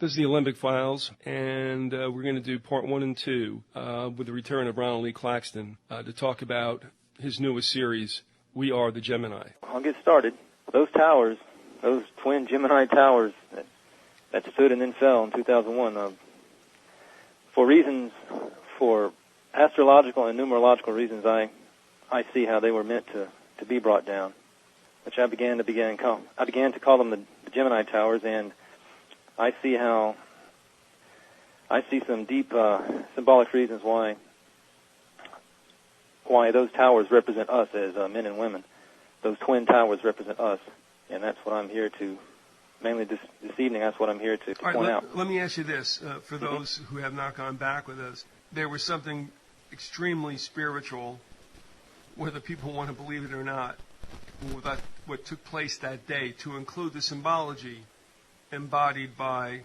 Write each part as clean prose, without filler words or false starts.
This is the Alembic Files, and we're going to do part 1 and 2 with the return of Ronald Lee Claxton to talk about his newest series, We Are the Gemini. I'll get started. Those towers, those twin Gemini towers that stood and then fell in 2001, for astrological and numerological reasons, I see how they were meant to be brought down, which I began to call them the Gemini towers, and I see some deep symbolic reasons why those towers represent us as men and women. Those twin towers represent us, and that's what I'm here to, mainly this evening, that's what I'm here to point out. Let me ask you this, for those who have not gone back with us. There was something extremely spiritual, whether people want to believe it or not, what took place that day, to include the symbology embodied by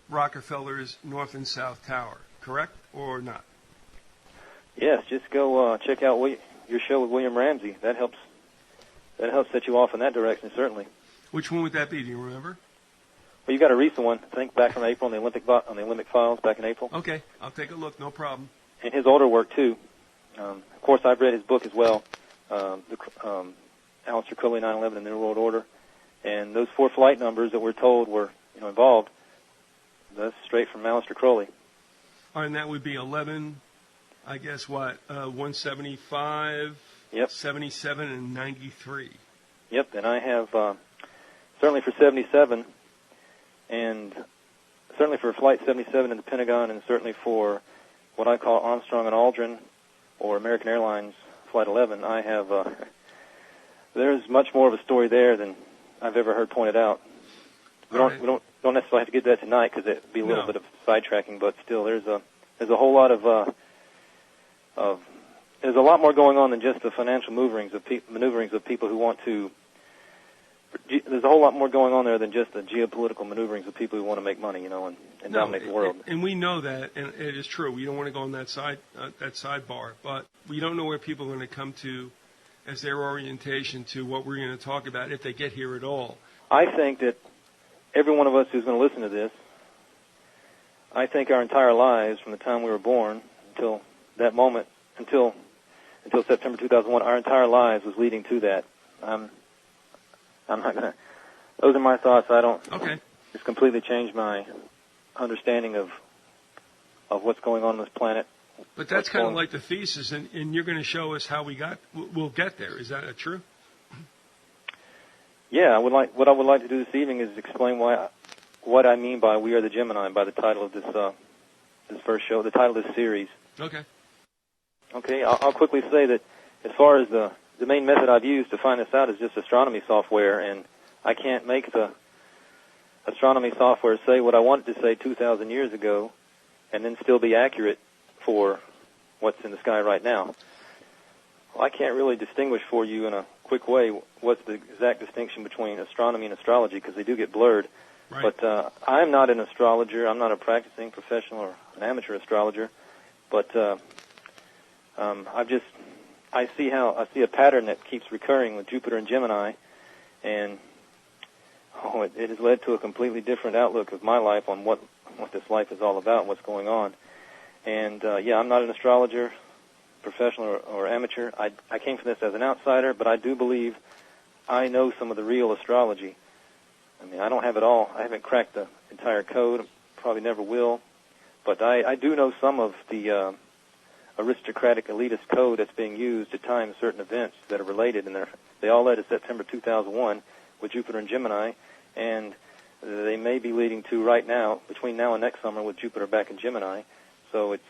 Rockefeller's North and South Tower, correct or not? Yes, just go check out your show with William Ramsey. That helps set you off in that direction, certainly. Which one would that be? Do you remember? Well, you got a recent one, I think, back from April on the Alembic Files back in April. Okay, I'll take a look. No problem. And his older work too. Of course, I've read his book as well, Aleister Crowley, 9/11 and the New World Order. And those 4 flight numbers that we're told were involved, that's straight from Aleister Crowley. All right, and that would be 11, I guess, 175, yep. 77, and 93. Yep, and I have, certainly for 77, and certainly for Flight 77 in the Pentagon, and certainly for what I call Armstrong and Aldrin, or American Airlines Flight 11, I have, there's much more of a story there than I've ever heard pointed out. We don't necessarily have to get to that tonight because it'd be a little bit of sidetracking, but still, there's a whole lot of there's a lot more going on than just the financial maneuverings of people who want to. There's a whole lot more going on there than just the geopolitical maneuverings of people who want to make money, and dominate the world. And we know that, and it is true. We don't want to go on that sidebar, but we don't know where people are going to come to as their orientation to what we're going to talk about if they get here at all. I think that every one of us who's going to listen to this, I think our entire lives, from the time we were born until that moment, until September 2001, our entire lives was leading to that. I'm not gonna. Those are my thoughts. I don't. Okay. It's completely changed my understanding of what's going on this planet. But that's kind of like the thesis, and you're going to show us how we'll get there. Is that true? Yeah, what I would like to do this evening is explain what I mean by We Are the Gemini, by the title of this first show, the title of this series. Okay. Okay, I'll quickly say that as far as the main method I've used to find this out is just astronomy software, and I can't make the astronomy software say what I wanted to say 2,000 years ago and then still be accurate for what's in the sky right now. Well, I can't really distinguish for you in a quick way what's the exact distinction between astronomy and astrology, because they do get blurred. Right. But I'm not an astrologer. I'm not a practicing professional or an amateur astrologer. But I see a pattern that keeps recurring with Jupiter and Gemini, and it has led to a completely different outlook of my life on what this life is all about and what's going on. And I'm not an astrologer, professional or amateur. I came from this as an outsider, but I do believe I know some of the real astrology. I mean, I don't have it all. I haven't cracked the entire code, probably never will, but I do know some of the aristocratic elitist code that's being used to time certain events that are related, and they all led to September 2001 with Jupiter and Gemini, and they may be leading to right now, between now and next summer, with Jupiter back in Gemini. So it's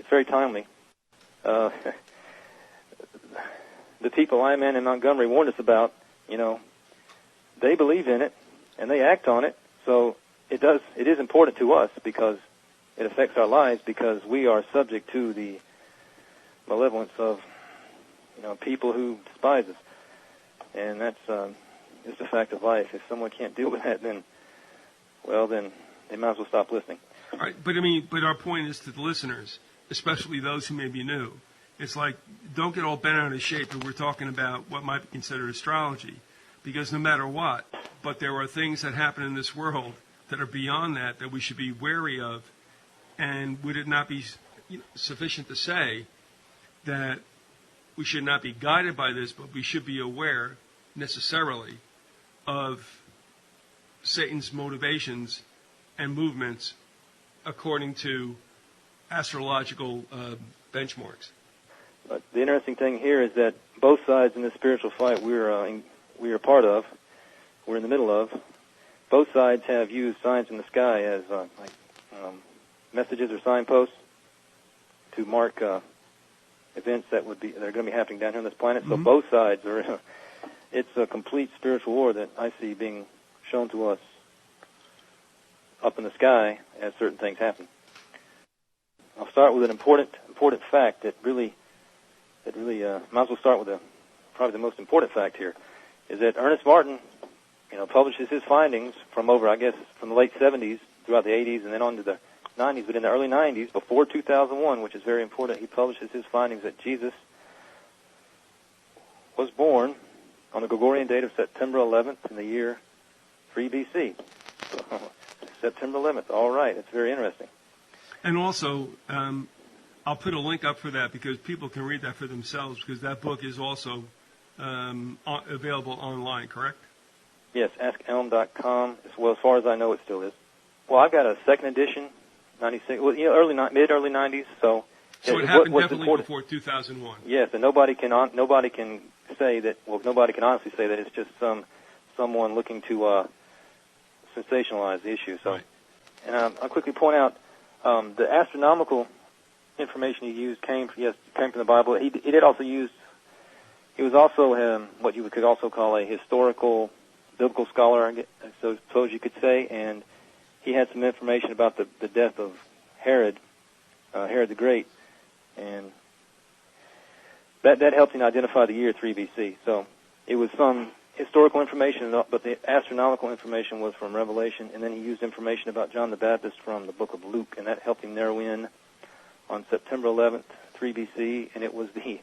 very timely. The people I in Montgomery warned us about, they believe in it and they act on it. So it is important to us because it affects our lives, because we are subject to the malevolence of people who despise us, and that's just a fact of life. If someone can't deal with that, then they might as well stop listening. All right, but our point is to the listeners, especially those who may be new. It's like, don't get all bent out of shape that we're talking about what might be considered astrology, because no matter what, but there are things that happen in this world that are beyond that we should be wary of? And would it not be sufficient to say that we should not be guided by this, but we should be aware necessarily of Satan's motivations and movements according to astrological benchmarks? But the interesting thing here is that both sides in this spiritual fight we are part of, we're in the middle of, both sides have used signs in the sky as messages or signposts to mark events that are going to be happening down here on this planet. So both sides are. It's a complete spiritual war that I see being shown to us up in the sky as certain things happen. I'll start with an important fact that really might as well start with probably the most important fact here, is that Ernest Martin, publishes his findings from the late 70s throughout the 80s and then on to the 90s, but in the early 90s, before 2001, which is very important, he publishes his findings that Jesus was born on the Gregorian date of September 11th in the year 3 BC. September 11th, all right, it's very interesting. And also, I'll put a link up for that because people can read that for themselves, because that book is also available online, correct? Yes, AskElm.com. Well, as far as I know, it still is. Well, I've got a second edition, 96. Well, early 90s. So it happened definitely before 2001. Yes, and nobody can say that. Well, nobody can honestly say that it's just someone looking to sensationalize the issue. So, right. And I'll quickly point out the astronomical information he used came from the Bible. He did also use. He was also what you could also call a historical, biblical scholar, I suppose you could say, and he had some information about the death of Herod the Great, and that helped him identify the year 3 BC. So it was some historical information, but the astronomical information was from Revelation, and then he used information about John the Baptist from the book of Luke, and that helped him narrow in on September 11th, 3 BC, and it was the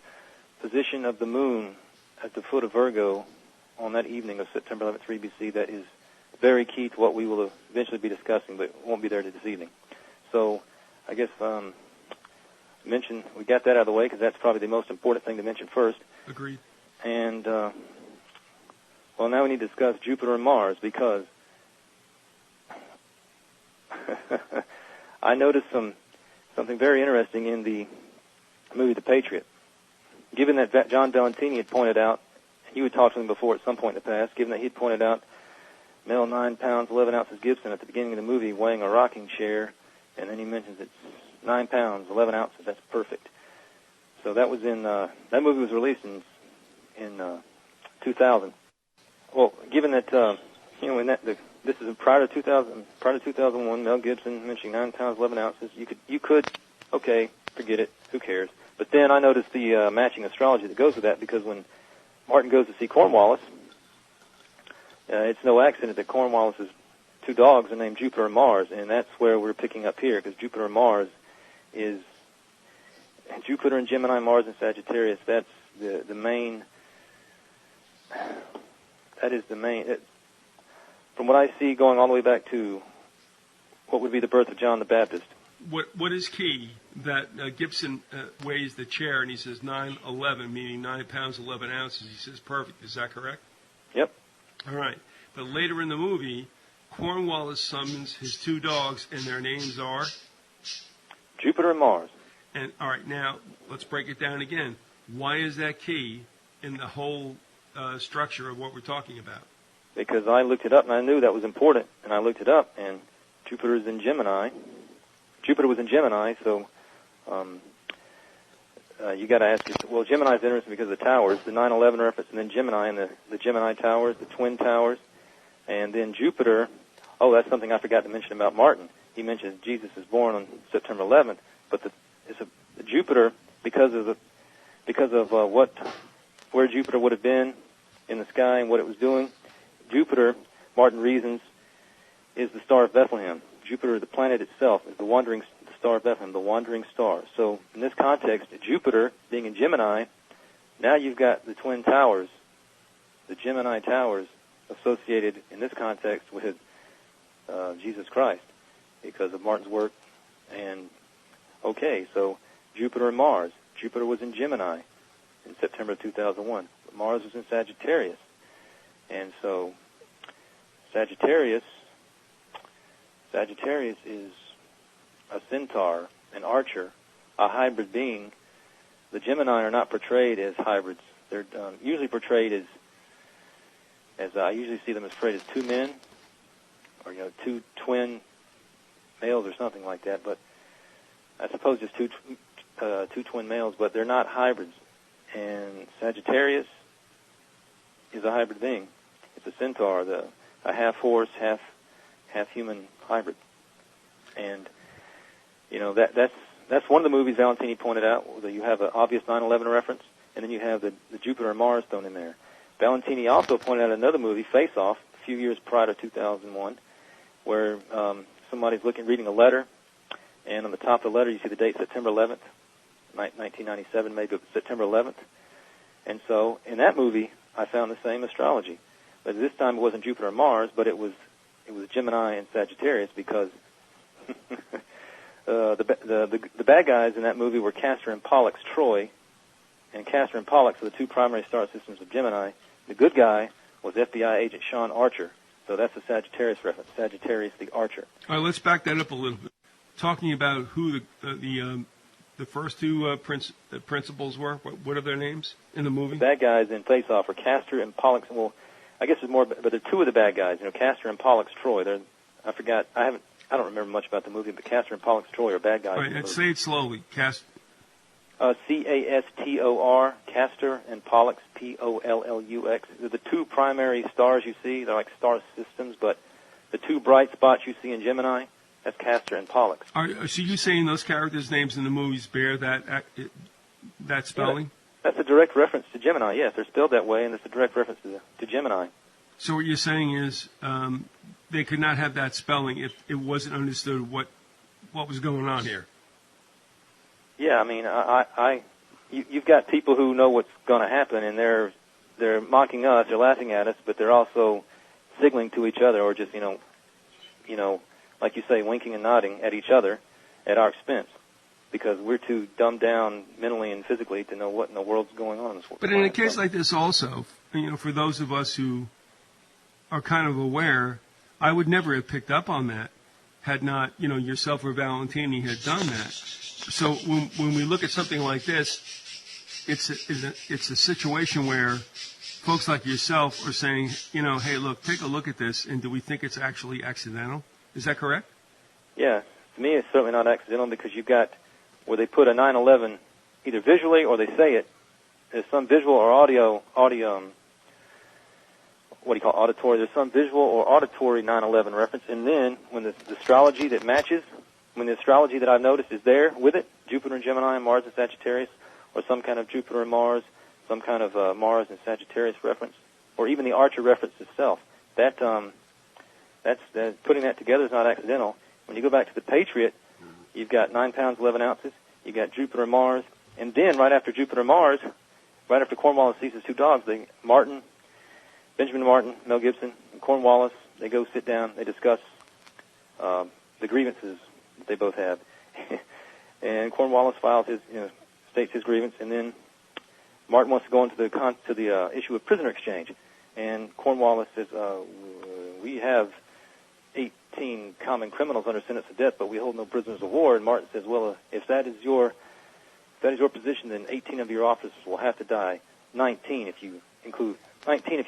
position of the moon at the foot of Virgo on that evening of September 11th, 3 BC that is very key to what we will eventually be discussing, but won't be there this evening. So I guess we got that out of the way because that's probably the most important thing to mention first. Agreed. And, well, now we need to discuss Jupiter and Mars because I noticed something very interesting in the movie The Patriot. Given that John Valentini had pointed out, you had talked to him before at some point in the past, given that he had pointed out male 9 pounds, 11 ounces Gibson at the beginning of the movie weighing a rocking chair, and then he mentions it's 9 pounds, 11 ounces, that's perfect. So that was that movie was released in 2000. Well, given that, this is prior to 2001, Mel Gibson mentioning 9 pounds, 11 ounces, you could, okay, forget it, who cares? But then I noticed the matching astrology that goes with that, because when Martin goes to see Cornwallis, it's no accident that Cornwallis's 2 dogs are named Jupiter and Mars, and that's where we're picking up here, because Jupiter and Mars is Jupiter and Gemini, Mars and Sagittarius. That's the main. That is the main. From what I see, going all the way back to what would be the birth of John the Baptist. What is key that Gibson weighs the chair and he says 9/11, meaning 9 pounds 11 ounces. He says perfect. Is that correct? Yep. All right. But later in the movie, Cornwallis summons his 2 dogs, and their names are Jupiter and Mars. And all right, now let's break it down again. Why is that key in the whole structure of what we're talking about? Because I looked it up and I knew that was important, and I looked it up, and Jupiter is in Gemini. Jupiter was in Gemini, so you got to ask yourself, well, Gemini is interesting because of the towers, the 9/11 reference, and then Gemini and the Gemini towers, the twin towers, and then Jupiter. Oh, that's something I forgot to mention about Martin. He mentions Jesus is born on September 11th, but it's a Jupiter because of where Jupiter would have been in the sky and what it was doing. Jupiter, Martin reasons, is the star of Bethlehem. Jupiter, the planet itself, is the star of Bethlehem, the wandering star. So in this context, Jupiter being in Gemini, now you've got the twin towers, the Gemini towers, associated in this context with Jesus Christ because of Martin's work. And okay, so Jupiter and Mars. Jupiter was in Gemini in September of 2001. But Mars was in Sagittarius. And so Sagittarius is a centaur, an archer, a hybrid being. The Gemini are not portrayed as hybrids. They're usually portrayed as I usually see them as portrayed as two men, or two twin males or something like that. But I suppose just two twin males, but they're not hybrids. And Sagittarius is a hybrid being. It's a centaur, a half horse, half human hybrid. And that's one of the movies Valentini pointed out. You have an obvious 9/11 reference, and then you have the Jupiter and Mars thrown in there. Valentini also pointed out another movie, Face Off, a few years prior to 2001, where somebody's reading a letter, and on the top of the letter you see the date September 11th, 1997, maybe September 11th. And so in that movie I found the same astrology. But this time it wasn't Jupiter and Mars, but it was Gemini and Sagittarius, because the bad guys in that movie were Castor and Pollux Troy, and Castor and Pollux are the two primary star systems of Gemini. The good guy was FBI agent Sean Archer, so that's a Sagittarius reference, Sagittarius the Archer. All right, let's back that up a little bit. Talking about who the first two principals were, what are their names in the movie? The bad guys in Face Off are Castor and Pollux. Well, I guess it's more, but they're two of the bad guys. Castor and Pollux Troy. I don't remember much about the movie, but Castor and Pollux Troy are bad guys. All right, and say it slowly. Castor, Castor and Pollux, Pollux. They're the two primary stars you see. They're like star systems, but the two bright spots you see in Gemini, that's Castor and Pollux. So you saying those characters' names in the movies bear that spelling? Yeah, that's a direct reference to Gemini. Yes, they're spelled that way, and it's a direct reference to Gemini. So what you're saying is they could not have that spelling if it wasn't understood what was going on here. Yeah, I mean, you've got people who know what's going to happen, and they're mocking us, they're laughing at us, but they're also signaling to each other, or just like you say, winking and nodding at each other at our expense, because we're too dumbed down mentally and physically to know what in the world's going on. But in a case like this, also, for those of us who are kind of aware, I would never have picked up on that had not, yourself or Valentini had done that. So when we look at something like this, it's a situation where folks like yourself are saying, hey, look, take a look at this, and do we think it's actually accidental? Is that correct? Yeah, to me it's certainly not accidental, because you've got where they put a 9/11 either visually or they say it. There's some visual or audio. What do you call it? Auditory? There's some visual or auditory 9/11 reference, and then when the astrology that matches, when the astrology that I've noticed is there with it, Jupiter and Gemini and Mars and Sagittarius, or some kind of Jupiter and Mars, some kind of Mars and Sagittarius reference, or even the Archer reference itself, that's putting that together is not accidental. When you go back to the Patriot, you've got 9 pounds 11 ounces. You got Jupiter and Mars, and then right after Jupiter and Mars, right after Cornwallis sees his two dogs, Benjamin Martin, Mel Gibson, and Cornwallis, they go sit down. They discuss the grievances that they both have, and Cornwallis states his grievance, and then Martin wants to go into the issue of prisoner exchange, and Cornwallis says, "We have 18 common criminals under sentence of death, but we hold no prisoners of war." And Martin says, "Well, if that is your position, then 18 of your officers will have to die. 19 if you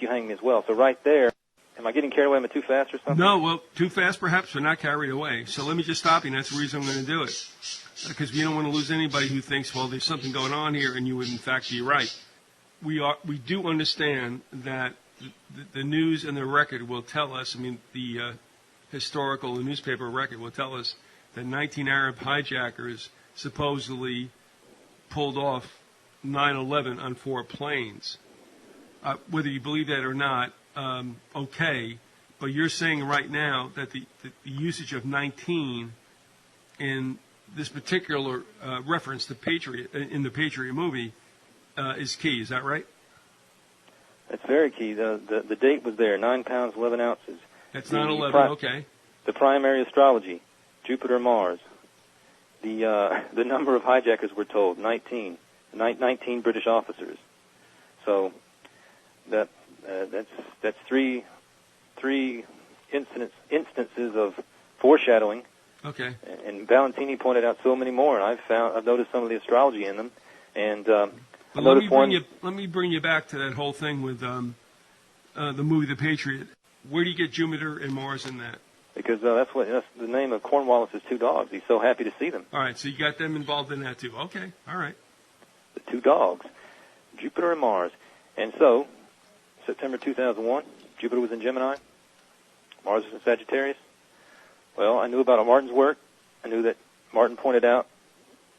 hang me as well." So right there, am I getting carried away? Am I too fast or something? No, well, too fast perhaps, but not carried away. So let me just stop you, and that's the reason I'm going to do it. Because we don't want to lose anybody who thinks, well, there's something going on here, and you would in fact be right. We do understand that the news and the record will tell us, the historical and newspaper record will tell us that 19 Arab hijackers supposedly pulled off 9/11 on 4 planes. Whether you believe that or not, okay, but you're saying right now that the usage of 19 in this particular reference to Patriot in the Patriot movie is key. Is that right? That's very key. The date was there, 9 pounds 11 ounces. That's 9/11. Okay. the primary astrology, Jupiter and Mars. The number of hijackers we're told, 19 British officers. So that's three instances of foreshadowing. Okay. And Valentini pointed out so many more, and I've noticed some of the astrology in them. And let me bring you back to that whole thing with the movie The Patriot. Where do you get Jupiter and Mars in that? Because that's the name of Cornwallis's two dogs. He's so happy to see them. All right, so you got them involved in that too. Okay, all right. The two dogs, Jupiter and Mars. And so, September 2001, Jupiter was in Gemini, Mars was in Sagittarius. Well, I knew about Martin's work. I knew that Martin pointed out,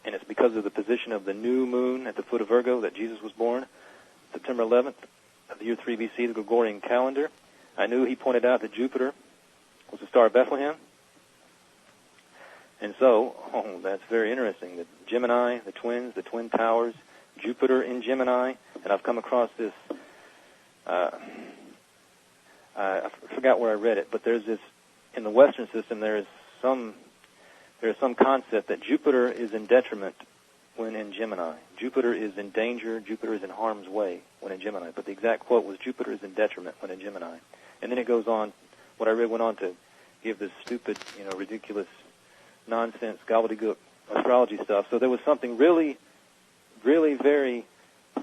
and it's because of the position of the new moon at the foot of Virgo that Jesus was born, September 11th of the year 3 BC, the Gregorian calendar. I knew he pointed out that Jupiter was the star of Bethlehem. And so, that's very interesting. The Gemini, the twins, the twin towers, Jupiter in Gemini, and I've come across this, I forgot where I read it, but there's this, in the Western system, there's some concept that Jupiter is in detriment when in Gemini. Jupiter is in danger, Jupiter is in harm's way when in Gemini. But the exact quote was, Jupiter is in detriment when in Gemini. And then it goes on, what I read went on to give this stupid, ridiculous, nonsense, gobbledygook astrology stuff. So there was something really, really very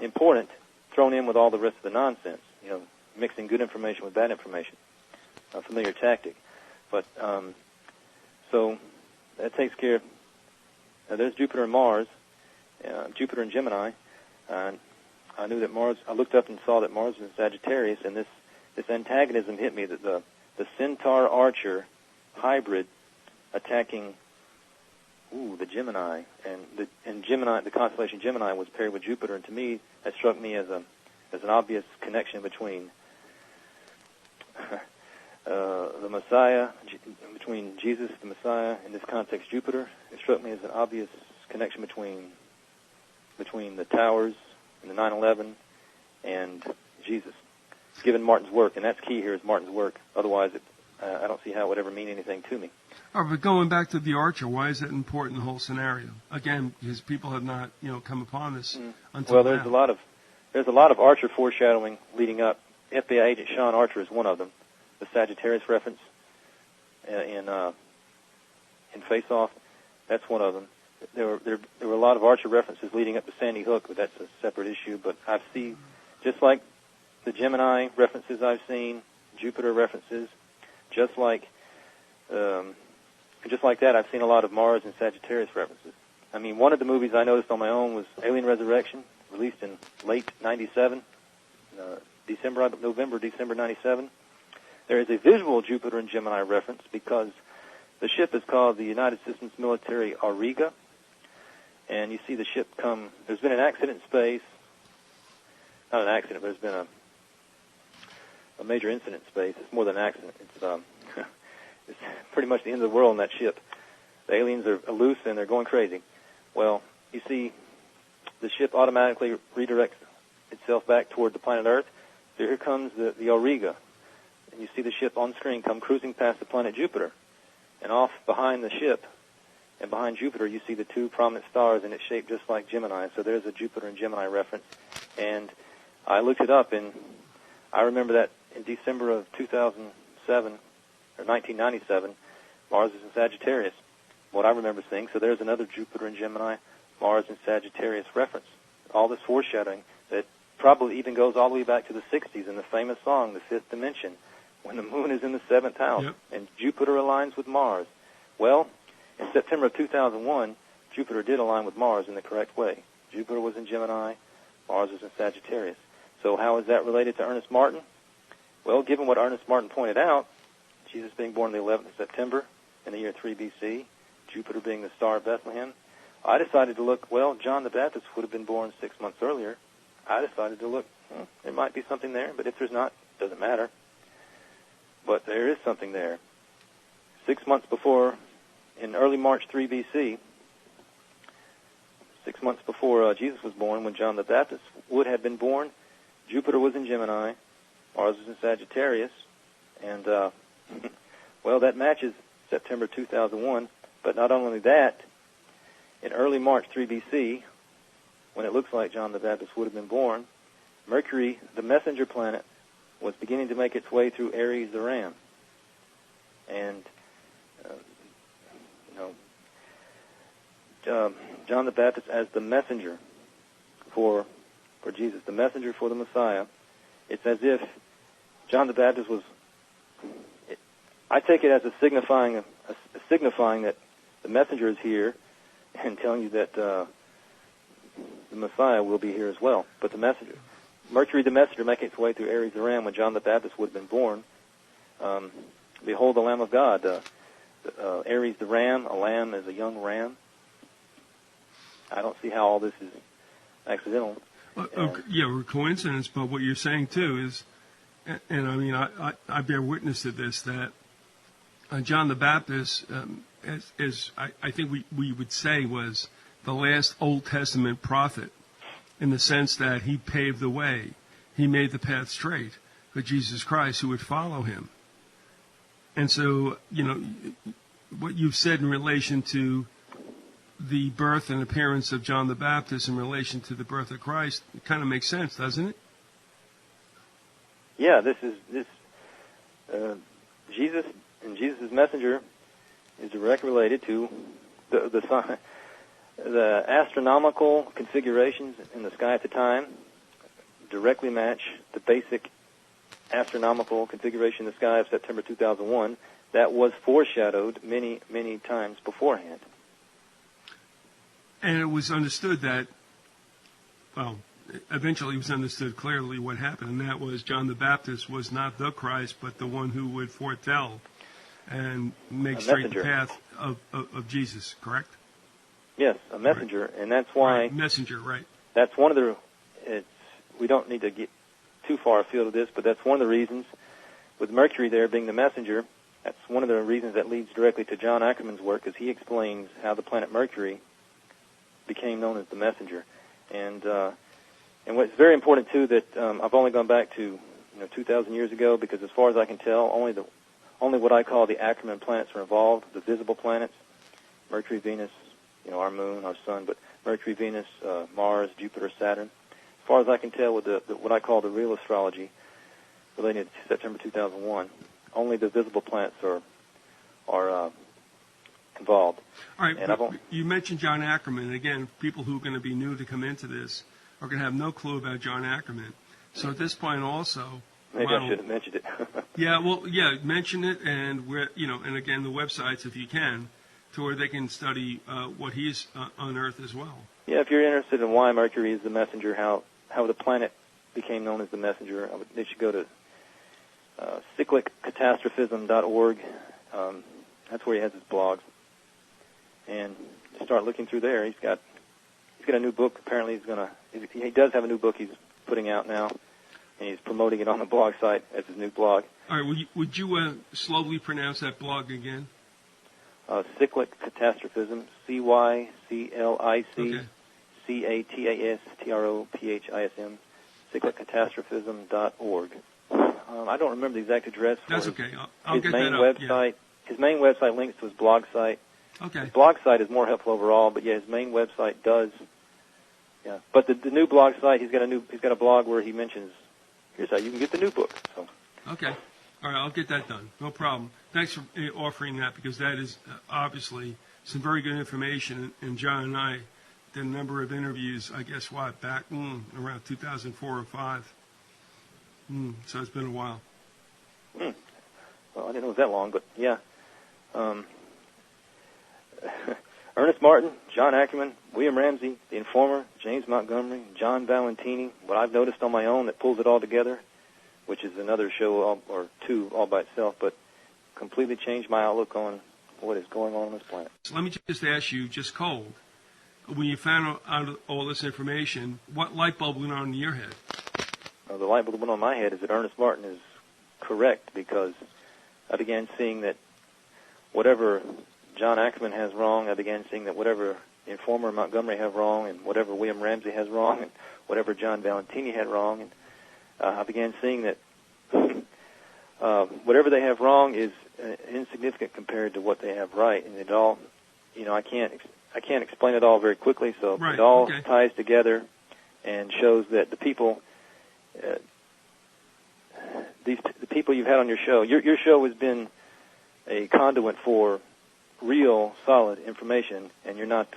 important thrown in with all the rest of the nonsense, mixing good information with bad information, a familiar tactic. But so that takes care of, there's Jupiter and Mars, Jupiter and Gemini. I knew that Mars, I looked up and saw that Mars was in Sagittarius, and this antagonism hit me, that the Centaur Archer hybrid attacking the Gemini, and Gemini, the constellation Gemini was paired with Jupiter, and to me that struck me as an obvious connection between the Messiah, between Jesus, the Messiah, in this context Jupiter. It struck me as an obvious connection between the towers and the 9/11 and Jesus, given Martin's work, and that's key here is Martin's work. Otherwise, I don't see how it would ever mean anything to me. All right, but going back to the Archer, why is that important in the whole scenario? Again, because people have not, come upon this until well, now. There's a lot of Archer foreshadowing leading up. FBI agent Sean Archer is one of them. The Sagittarius reference in Face Off, that's one of them. There were a lot of Archer references leading up to Sandy Hook, but that's a separate issue. But I've seen, just like the Gemini references I've seen, Jupiter references, just like that, I've seen a lot of Mars and Sagittarius references. I mean, one of the movies I noticed on my own was Alien Resurrection, released in late '97, November, December '97. There is a visual Jupiter and Gemini reference because the ship is called the United Systems Military Auriga, and you see the ship come. There's been an accident in space. Not an accident, but there's been a major incident in space. It's more than an accident. It's pretty much the end of the world in that ship. The aliens are loose and they're going crazy. Well, you see, the ship automatically redirects itself back toward the planet Earth. So here comes the Auriga, and you see the ship on screen come cruising past the planet Jupiter. And off behind the ship and behind Jupiter, you see the two prominent stars, and it's shaped just like Gemini. So there's a Jupiter and Gemini reference. And I looked it up, and I remember that in December of 2007, or 1997, Mars is in Sagittarius, what I remember seeing. So there's another Jupiter and Gemini, Mars and Sagittarius reference. All this foreshadowing that probably even goes all the way back to the 60s in the famous song, The Fifth Dimension, when the moon is in the seventh house, and Jupiter aligns with Mars. Well, in September of 2001, Jupiter did align with Mars in the correct way. Jupiter was in Gemini, Mars was in Sagittarius. So how is that related to Ernest Martin? Well, given what Ernest Martin pointed out, Jesus being born on the 11th of September in the year 3 BC, Jupiter being the star of Bethlehem, I decided to look, well, John the Baptist would have been born 6 months earlier. I decided to look, there might be something there, but if there's not, it doesn't matter. But there is something there. 6 months before, in early March 3 BC, 6 months before Jesus was born, when John the Baptist would have been born, Jupiter was in Gemini, Mars was in Sagittarius, and, well, that matches September 2001. But not only that, in early March 3 BC, when it looks like John the Baptist would have been born, Mercury, the messenger planet, was beginning to make its way through Aries the Ram. And, John the Baptist as the messenger for Jesus, the messenger for the Messiah, it's as if John the Baptist was, I take it as a signifying that the messenger is here and telling you that the Messiah will be here as well. But Mercury the messenger making its way through Aries the Ram when John the Baptist would have been born. Behold the Lamb of God. Aries the Ram, a lamb is a young ram. I don't see how all this is accidental. Or coincidence, but what you're saying too is, and I mean, I bear witness to this, that John the Baptist, I think we would say, was the last Old Testament prophet, in the sense that he paved the way. He made the path straight for Jesus Christ, who would follow him. And so, what you've said in relation to the birth and appearance of John the Baptist in relation to the birth of Christ, it kind of makes sense, doesn't it? Yeah, Jesus and Jesus' messenger is directly related to the astronomical configurations in the sky at the time. Directly match the basic astronomical configuration in the sky of September 2001 that was foreshadowed many, many times beforehand. And it was understood that, eventually it was understood clearly what happened, and that was John the Baptist was not the Christ, but the one who would foretell and make straight the path of Jesus, correct? Yes, a messenger, right. And that's why... Right. Messenger, right. That's one of the... we don't need to get too far afield of this, but that's one of the reasons, with Mercury there being the messenger, that's one of the reasons that leads directly to John Ackerman's work, as he explains how the planet Mercury became known as the messenger. And what's very important, too, that I've only gone back to 2,000 years ago, because as far as I can tell, only what I call the Ackerman planets are involved, the visible planets, Mercury, Venus, our moon, our sun, but Mercury, Venus, Mars, Jupiter, Saturn. As far as I can tell with what I call the real astrology related to September 2001, only the visible planets are involved. All right, you mentioned John Ackerman, and again, people who are going to be new to come into this are going to have no clue about John Ackerman. So at this point also... Maybe I should have mentioned it. Mention it, and and again, the websites, if you can, to where they can study what he's unearthed as well. Yeah, if you're interested in why Mercury is the messenger, how the planet became known as the messenger, they should go to cycliccatastrophism.org. That's where he has his blogs, and start looking through there. He's got a new book. Apparently, he does have a new book he's putting out now, and he's promoting it on the blog site as his new blog. All right, would you slowly pronounce that blog again? Cyclic Catastrophism, CYCLICCATASTROPHISM, cycliccatastrophism.org. I don't remember the exact address. That's okay. I'll get that up. Website. Yeah. His main website links to his blog site. Okay. His blog site is more helpful overall, but his main website does. Yeah. But the new blog site, he's got a blog where he mentions, here's how you can get the new book. So. Okay. All right, I'll get that done. No problem. Thanks for offering that, because that is obviously some very good information. And John and I did a number of interviews, I guess, back around 2004 or 5. So it's been a while. Well, I didn't know it was that long, but yeah. Ernest Martin, John Ackerman, William Ramsey, The Informer, James Montgomery, John Valentini. What I've noticed on my own that pulls it all together, which is another show or two all by itself, but completely changed my outlook on what is going on this planet. So let me just ask you, just cold, when you found out all this information, what light bulb went on in your head? The light bulb went on my head is that Ernest Martin is correct, because I began seeing that whatever John Ackerman has wrong, I began seeing that whatever Informer and Montgomery have wrong, and whatever William Ramsey has wrong, and whatever John Valentini had wrong, and I began seeing that whatever they have wrong is insignificant compared to what they have right, and it all, I can't explain it all very quickly, so right. It all Okay. ties together and shows that the people, the people you've had on your show has been a conduit for real, solid information, and you're not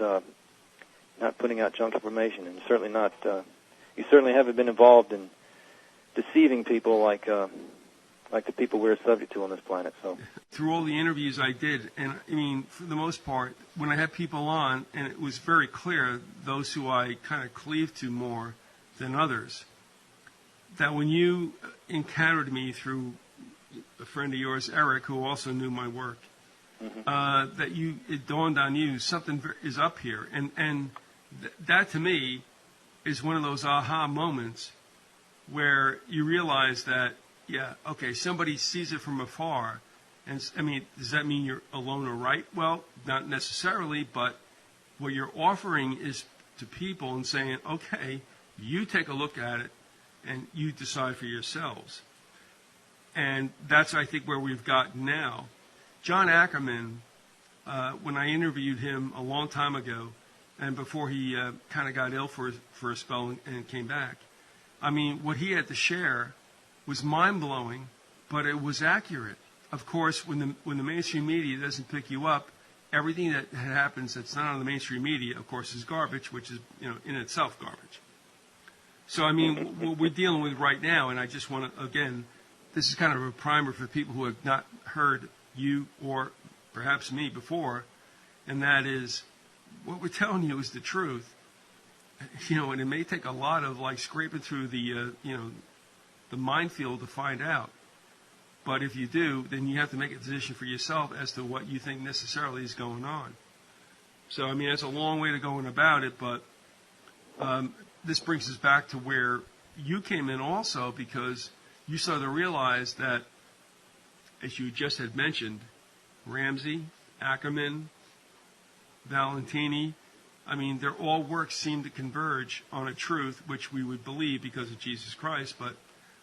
putting out junk information, and certainly not. You certainly haven't been involved in deceiving people like the people we're subject to on this planet. So, through all the interviews I did, and I mean, for the most part, when I had people on, and it was very clear, those who I kind of cleaved to more than others, that when you encountered me through a friend of yours, Eric, who also knew my work, that it dawned on you something is up here, and that to me is one of those aha moments where you realize that, yeah, okay, somebody sees it from afar, and I mean, does that mean you're alone or right? Well, not necessarily, but what you're offering is to people and saying, okay, you take a look at it and you decide for yourselves. And that's, I think, where we've gotten now. John Ackerman, when I interviewed him a long time ago, and before he kind of got ill for a spell and came back, I mean, what he had to share was mind-blowing, but it was accurate. Of course, when the mainstream media doesn't pick you up, everything that happens that's not on the mainstream media, of course, is garbage, which is, in itself garbage. So, I mean, what we're dealing with right now, and I just want to, again, this is kind of a primer for people who have not heard you or perhaps me before, and that is, what we're telling you is the truth. And it may take a lot of, scraping through the minefield to find out. But if you do, then you have to make a decision for yourself as to what you think necessarily is going on. So, I mean, it's a long way to going about it, but this brings us back to where you came in also, because you started to realize that, as you just had mentioned, Ramsey, Ackerman, Valentini, I mean, their all works seem to converge on a truth which we would believe because of Jesus Christ, but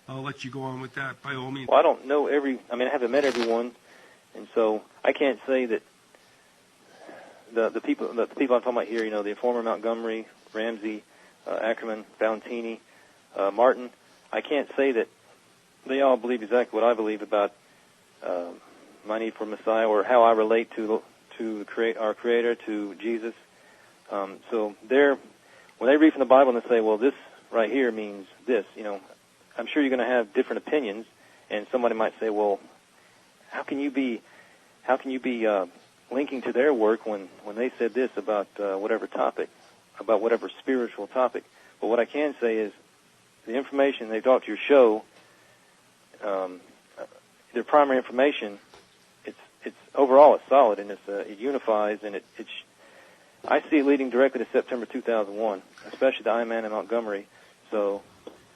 I'll let you go on with that by all means. Well, I don't know I haven't met everyone, and so I can't say that the people I'm talking about here, the former Montgomery, Ramsey, Ackerman, Valentini, Martin, I can't say that they all believe exactly what I believe about my need for Messiah or how I relate to our Creator, to Jesus. So when they read from the Bible and they say, well, this right here means this, I'm sure you're going to have different opinions, and somebody might say, well, how can you be linking to their work when they said this about whatever topic, about whatever spiritual topic? But what I can say is the information they brought to your show, their primary information, it's overall it's solid, and it unifies, and I see it leading directly to September 2001, especially the Iron Man in Montgomery. So,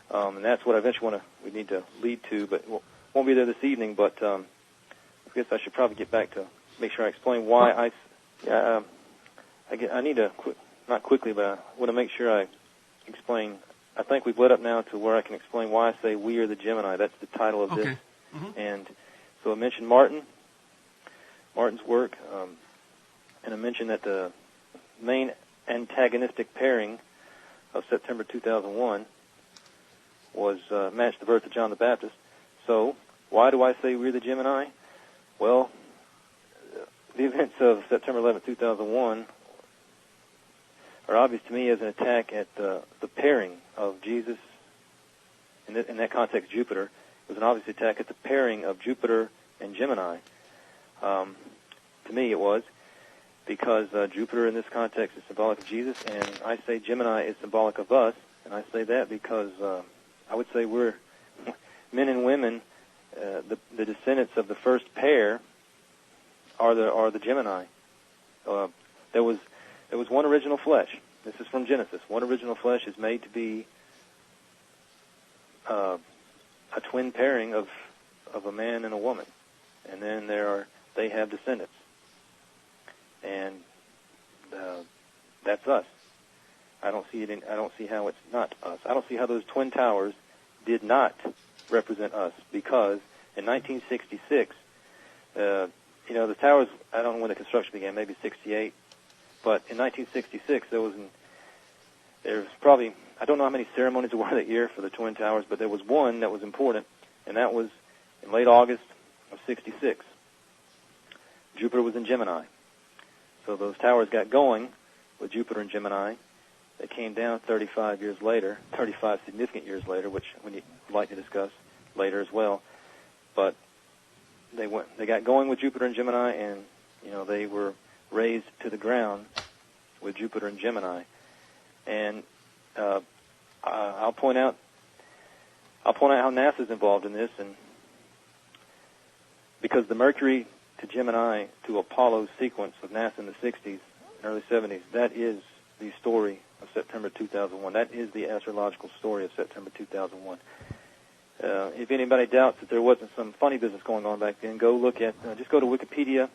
and that's what I eventually we need to lead to, but won't be there this evening. But I guess I should probably get back to make sure I explain why I need to not quickly, but I want to make sure I explain. I think we've led up now to where I can explain why I say we are the Gemini. That's the title of this. Mm-hmm. And so I mentioned Martin's work, and I mentioned that the main antagonistic pairing of September 2001 was matched the birth of John the Baptist. So why do I say we're the Gemini? Well, the events of September 11, 2001 are obvious to me as an attack at the pairing of Jesus, in that context Jupiter. It was an obvious attack at the pairing of Jupiter and Gemini. To me it was, because Jupiter in this context is symbolic of Jesus, and I say Gemini is symbolic of us, and I say that because I would say we're men and women, the descendants of the first pair are the Gemini. There was one original flesh. This is from Genesis. One original flesh is made to be a twin pairing of a man and a woman, and then they have descendants. And that's us. I don't see how it's not us. I don't see how those twin towers did not represent us, because in 1966 The towers, I don't know when the construction began, maybe 68. But in 1966, there was probably, I don't know how many ceremonies there were that year for the Twin Towers, but there was one that was important, and that was in late August of 66. Jupiter was in Gemini. So those towers got going with Jupiter and Gemini. They came down 35 years later, 35 significant years later, which we'd like to discuss later as well. But they got going with Jupiter and Gemini, and they were raised to the ground with Jupiter and Gemini. And I'll point out how NASA's involved in this, and because the Mercury to Gemini to Apollo sequence of NASA in the 60s and early 70s, that is the story of September 2001. That is the astrological story of September 2001. If anybody doubts that there wasn't some funny business going on back then, just go to Wikipedia,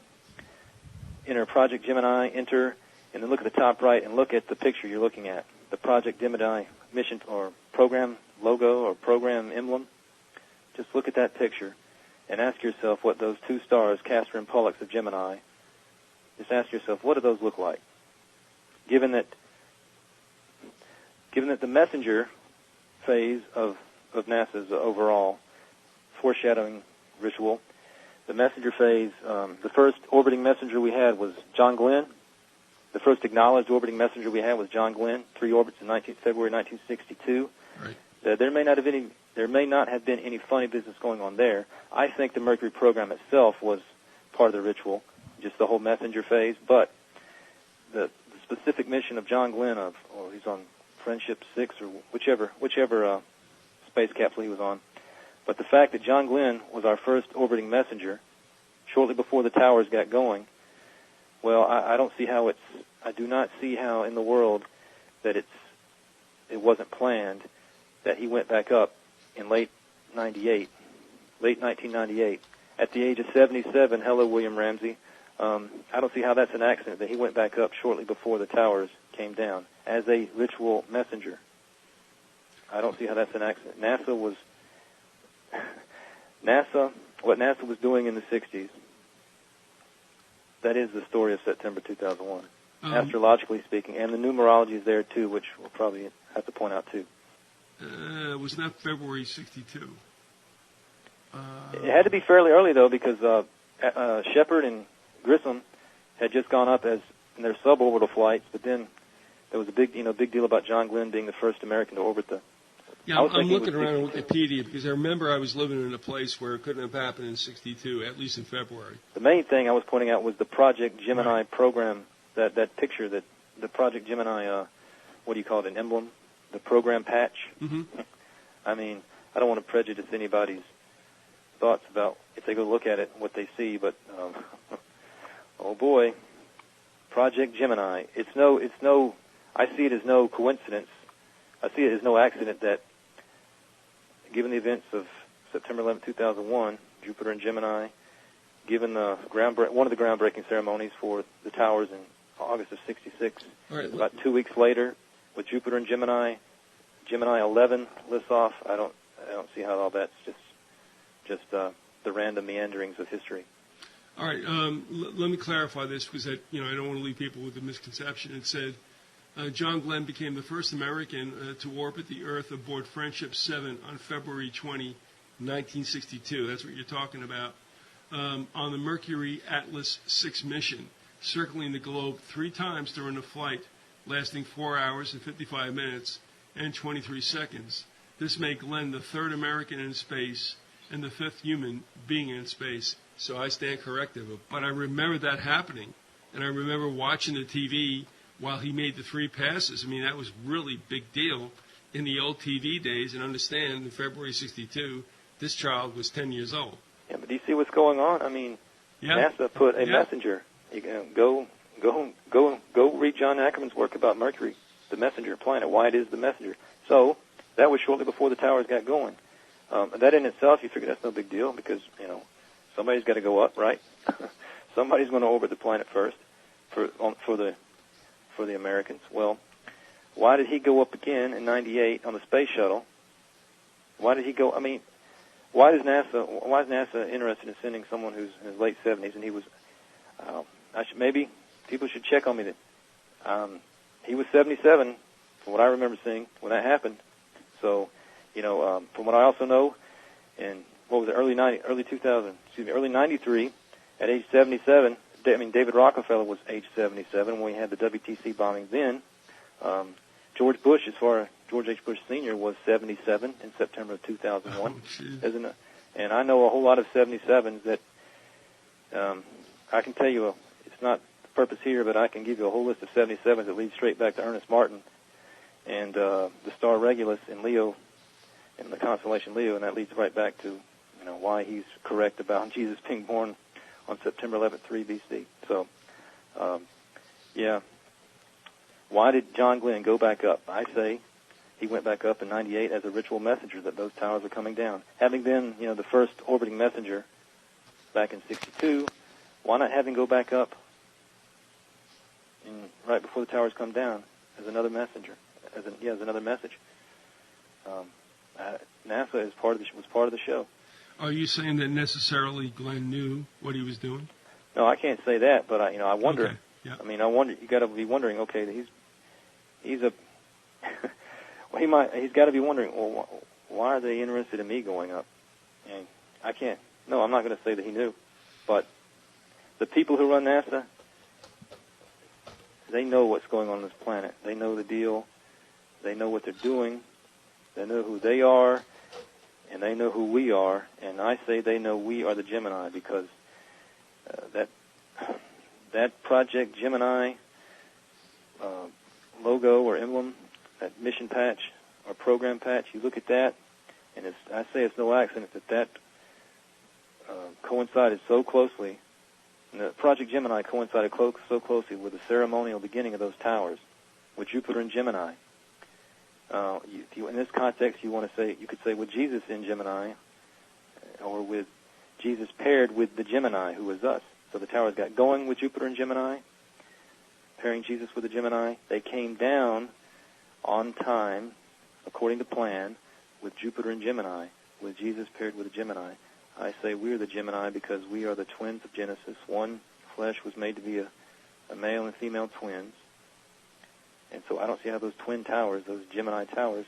enter Project Gemini, and then look at the top right and look at the picture you're looking at, the Project Gemini mission or program logo or program emblem. Just look at that picture and ask yourself what those two stars, Castor and Pollux of Gemini, just ask yourself, what do those look like? Given that the messenger phase of NASA's overall foreshadowing ritual, the messenger phase, the first orbiting messenger we had was John Glenn. The first acknowledged orbiting messenger we had was John Glenn, 3 orbits in February 1962. Right. There may not have been any funny business going on there. I think the Mercury program itself was part of the ritual, just the whole messenger phase. But the specific mission of John Glenn, he's on Friendship 6 or whichever space capsule he was on. But the fact that John Glenn was our first orbiting messenger, shortly before the towers got going, well, I do not see how in the world that it wasn't planned that he went back up in late 1998, at the age of 77. Hello, William Ramsey. I don't see how that's an accident that he went back up shortly before the towers came down as a ritual messenger. I don't see how that's an accident. What NASA was doing in the 60s, that is the story of September 2001, astrologically speaking, and the numerology is there too, which we'll probably have to point out too. It was not February 62. It had to be fairly early though, because Shepard and Grissom had just gone up in their suborbital flights, but then there was a big deal about John Glenn being the first American to orbit the. Yeah, I'm looking around on Wikipedia because I remember I was living in a place where it couldn't have happened in 62, at least in February. The main thing I was pointing out was the Project Gemini program, that picture, that the Project Gemini, what do you call it, an emblem, the program patch. Mm-hmm. I mean, I don't want to prejudice anybody's thoughts about if they go look at it, what they see, but oh boy, Project Gemini. I see it as no coincidence. I see it as no accident that, given the events of September 11, 2001, Jupiter and Gemini, given one of the groundbreaking ceremonies for the towers in August of 66, right, about 2 weeks later, with Jupiter and Gemini 11 lifts off. I don't see how all that's just the random meanderings of history. All right, let me clarify this because I don't want to leave people with a misconception. It said John Glenn became the first American to orbit the Earth aboard Friendship 7 on February 20, 1962. That's what you're talking about. On the Mercury Atlas 6 mission, circling the globe 3 times during a flight lasting 4 hours and 55 minutes and 23 seconds. This made Glenn the 3rd American in space and the 5th human being in space. So I stand corrected. But I remember that happening, and I remember watching the TV while he made the 3 passes. I mean, that was really big deal in the old TV days. And understand, in February 62, this child was 10 years old. Yeah, but do you see what's going on? I mean, NASA put a messenger. You can go read John Ackerman's work about Mercury, the messenger planet, why it is the messenger. So that was shortly before the towers got going. That in itself, you figure that's no big deal because, somebody's got to go up, right? Somebody's going to orbit the planet first for the Americans. Well, why did he go up again in '98 on the space shuttle? Why did he go? I mean, why is NASA interested in sending someone who's in his late 70s? And he was, maybe people should check on me that he was 77, from what I remember seeing when that happened. So, from what I also know, in what was it, early 93, at age 77. David Rockefeller was age 77 when we had the WTC bombings. Then George H. Bush Sr. was 77 in September of 2001. Oh, and I know a whole lot of 77s that I can tell you. It's not the purpose here, but I can give you a whole list of 77s that lead straight back to Ernest Martin and the star Regulus in Leo, in the constellation Leo, and that leads right back to why he's correct about Jesus being born on September 11th, 3 BC. So, why did John Glenn go back up? I say he went back up in 98 as a ritual messenger that those towers are coming down. Having been, the first orbiting messenger back in 62, why not have him go back up right before the towers come down as another messenger, as another message? NASA was part of the show. Are you saying that necessarily Glenn knew what he was doing? No, I can't say that, but I wonder. Okay. Yeah. I wonder. You got to be wondering. Okay, he's a. Well, he's got to be wondering. Well, why are they interested in me going up? And I can't. No, I'm not going to say that he knew, but the people who run NASA, they know what's going on this planet. They know the deal. They know what they're doing. They know who they are. And they know who we are, and I say they know we are the Gemini because that Project Gemini logo or emblem, that mission patch or program patch, you look at that, and I say it's no accident that coincided so closely, and the Project Gemini coincided so closely with the ceremonial beginning of those towers, with Jupiter and Gemini. In this context, you could say with Jesus in Gemini, or with Jesus paired with the Gemini, who is us. So the towers got going with Jupiter and Gemini, pairing Jesus with the Gemini. They came down on time, according to plan, with Jupiter and Gemini, with Jesus paired with the Gemini. I say we're the Gemini because we are the twins of Genesis. One flesh was made to be a male and female twins. And so I don't see how those twin towers, those Gemini towers,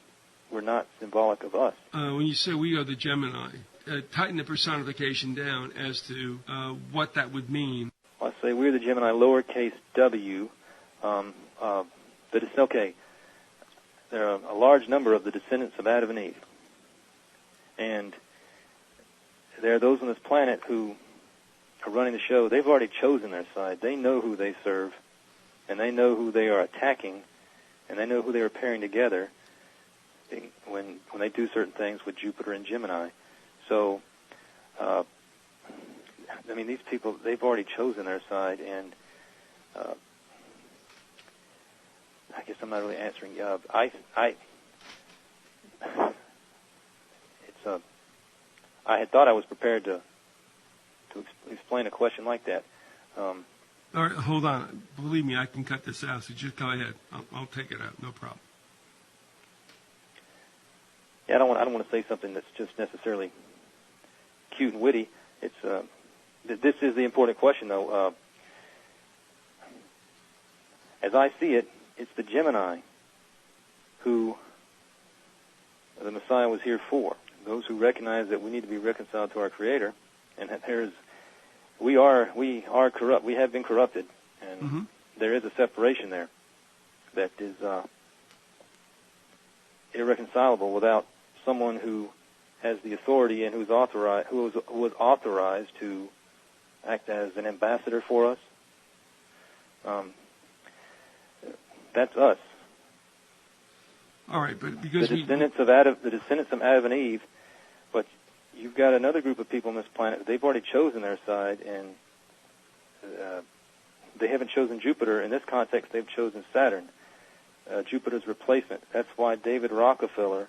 were not symbolic of us. When you say we are the Gemini, tighten the personification down as to what that would mean. Well, I say we're the Gemini, lowercase w. There are a large number of the descendants of Adam and Eve. And there are those on this planet who are running the show. They've already chosen their side. They know who they serve, and they know who they are attacking, and they know who they are pairing together when they do certain things with Jupiter and Gemini. So, these people, they've already chosen their side, and I guess I'm not really answering. I had thought I was prepared to explain a question like that. All right, hold on. Believe me, I can cut this out, so just go ahead. I'll take it out, no problem. Yeah, I don't want to say something that's just necessarily cute and witty. It's this is the important question, though. As I see it, it's the Gemini who the Messiah was here for. Those who recognize that we need to be reconciled to our Creator, and that we are corrupt. We have been corrupted, and there is a separation there that is irreconcilable without someone who has the authority and who was authorized to act as an ambassador for us. That's us. All right, but because the descendants of Adam and Eve, but you've got another group of people on this planet. They've already chosen their side, and they haven't chosen Jupiter. In this context, they've chosen Saturn, Jupiter's replacement. That's why David Rockefeller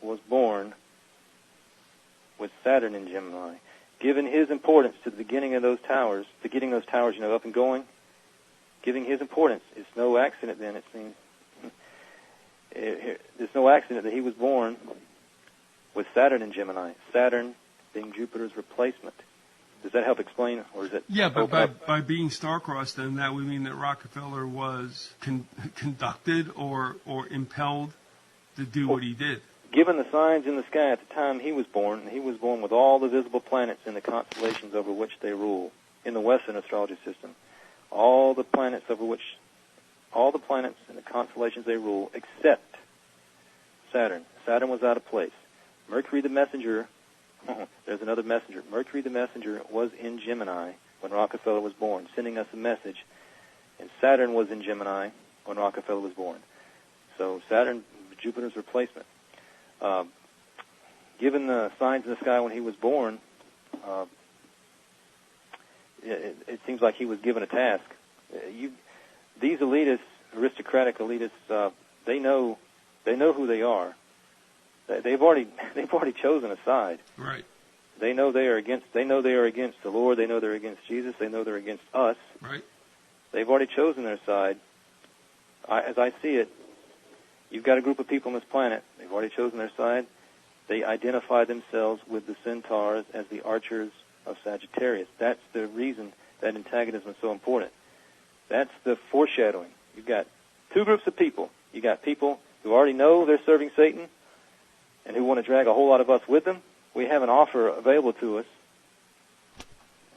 was born with Saturn in Gemini. Given his importance to the beginning of those towers, to getting those towers, up and going, giving his importance, it's no accident then, it seems. It's no accident that he was born with Saturn in Gemini. Saturn being Jupiter's replacement. Does that help explain, or is it? Yeah, but by being star-crossed, then that would mean that Rockefeller was conducted or impelled to do what he did. Given the signs in the sky at the time he was born with all the visible planets in the constellations over which they rule in the Western astrology system. All the planets in the constellations they rule, except Saturn. Saturn was out of place. Mercury the messenger, there's another messenger. Mercury the messenger was in Gemini when Rockefeller was born, sending us a message. And Saturn was in Gemini when Rockefeller was born. So Saturn, Jupiter's replacement. Given the signs in the sky when he was born, it seems like he was given a task. These elitists, aristocratic elitists, they know who they are. They've already chosen a side. Right. They know they are against the Lord. They know they're against Jesus. They know they're against us. Right. They've already chosen their side. As I see it, you've got a group of people on this planet. They've already chosen their side. They identify themselves with the centaurs as the archers of Sagittarius. That's the reason that antagonism is so important. That's the foreshadowing. You've got two groups of people. You've got people who already know they're serving Satan and who want to drag a whole lot of us with them. We have an offer available to us,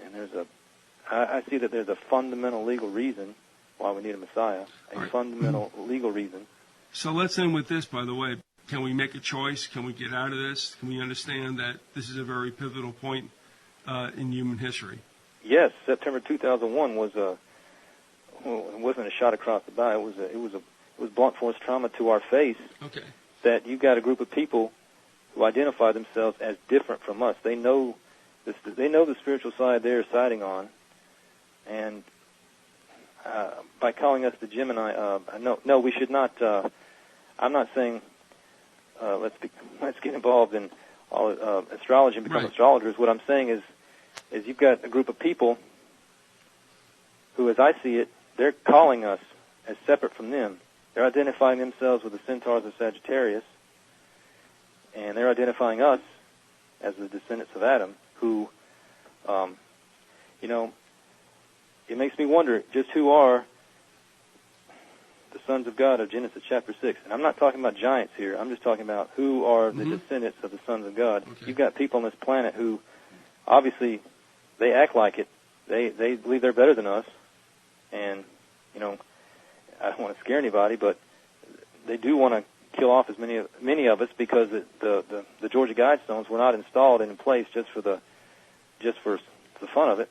and I see that there's a fundamental legal reason why we need a Messiah, fundamental legal reason. So let's end with this, by the way. Can we make a choice? Can we get out of this? Can we understand that this is a very pivotal point in human history? Yes, September 2001 was it wasn't a shot across the bow. It was blunt force trauma to our face. Okay. That you've got a group of people who identify themselves as different from us. They know the spiritual side they're siding on, and by calling us the Gemini, no, we should not. I'm not saying let's get involved in all astrology and become astrologers. What I'm saying is you've got a group of people who, as I see it, they're calling us as separate from them. They're identifying themselves with the centaurs of Sagittarius, and they're identifying us as the descendants of Adam, who, it makes me wonder just who are the sons of God of Genesis chapter 6. And I'm not talking about giants here. I'm just talking about who are the descendants of the sons of God. Okay. You've got people on this planet who, obviously, they act like it. They believe they're better than us. And, I don't want to scare anybody, but they do want to kill off as many of us because the Georgia Guidestones were not installed and in place just for the fun of it.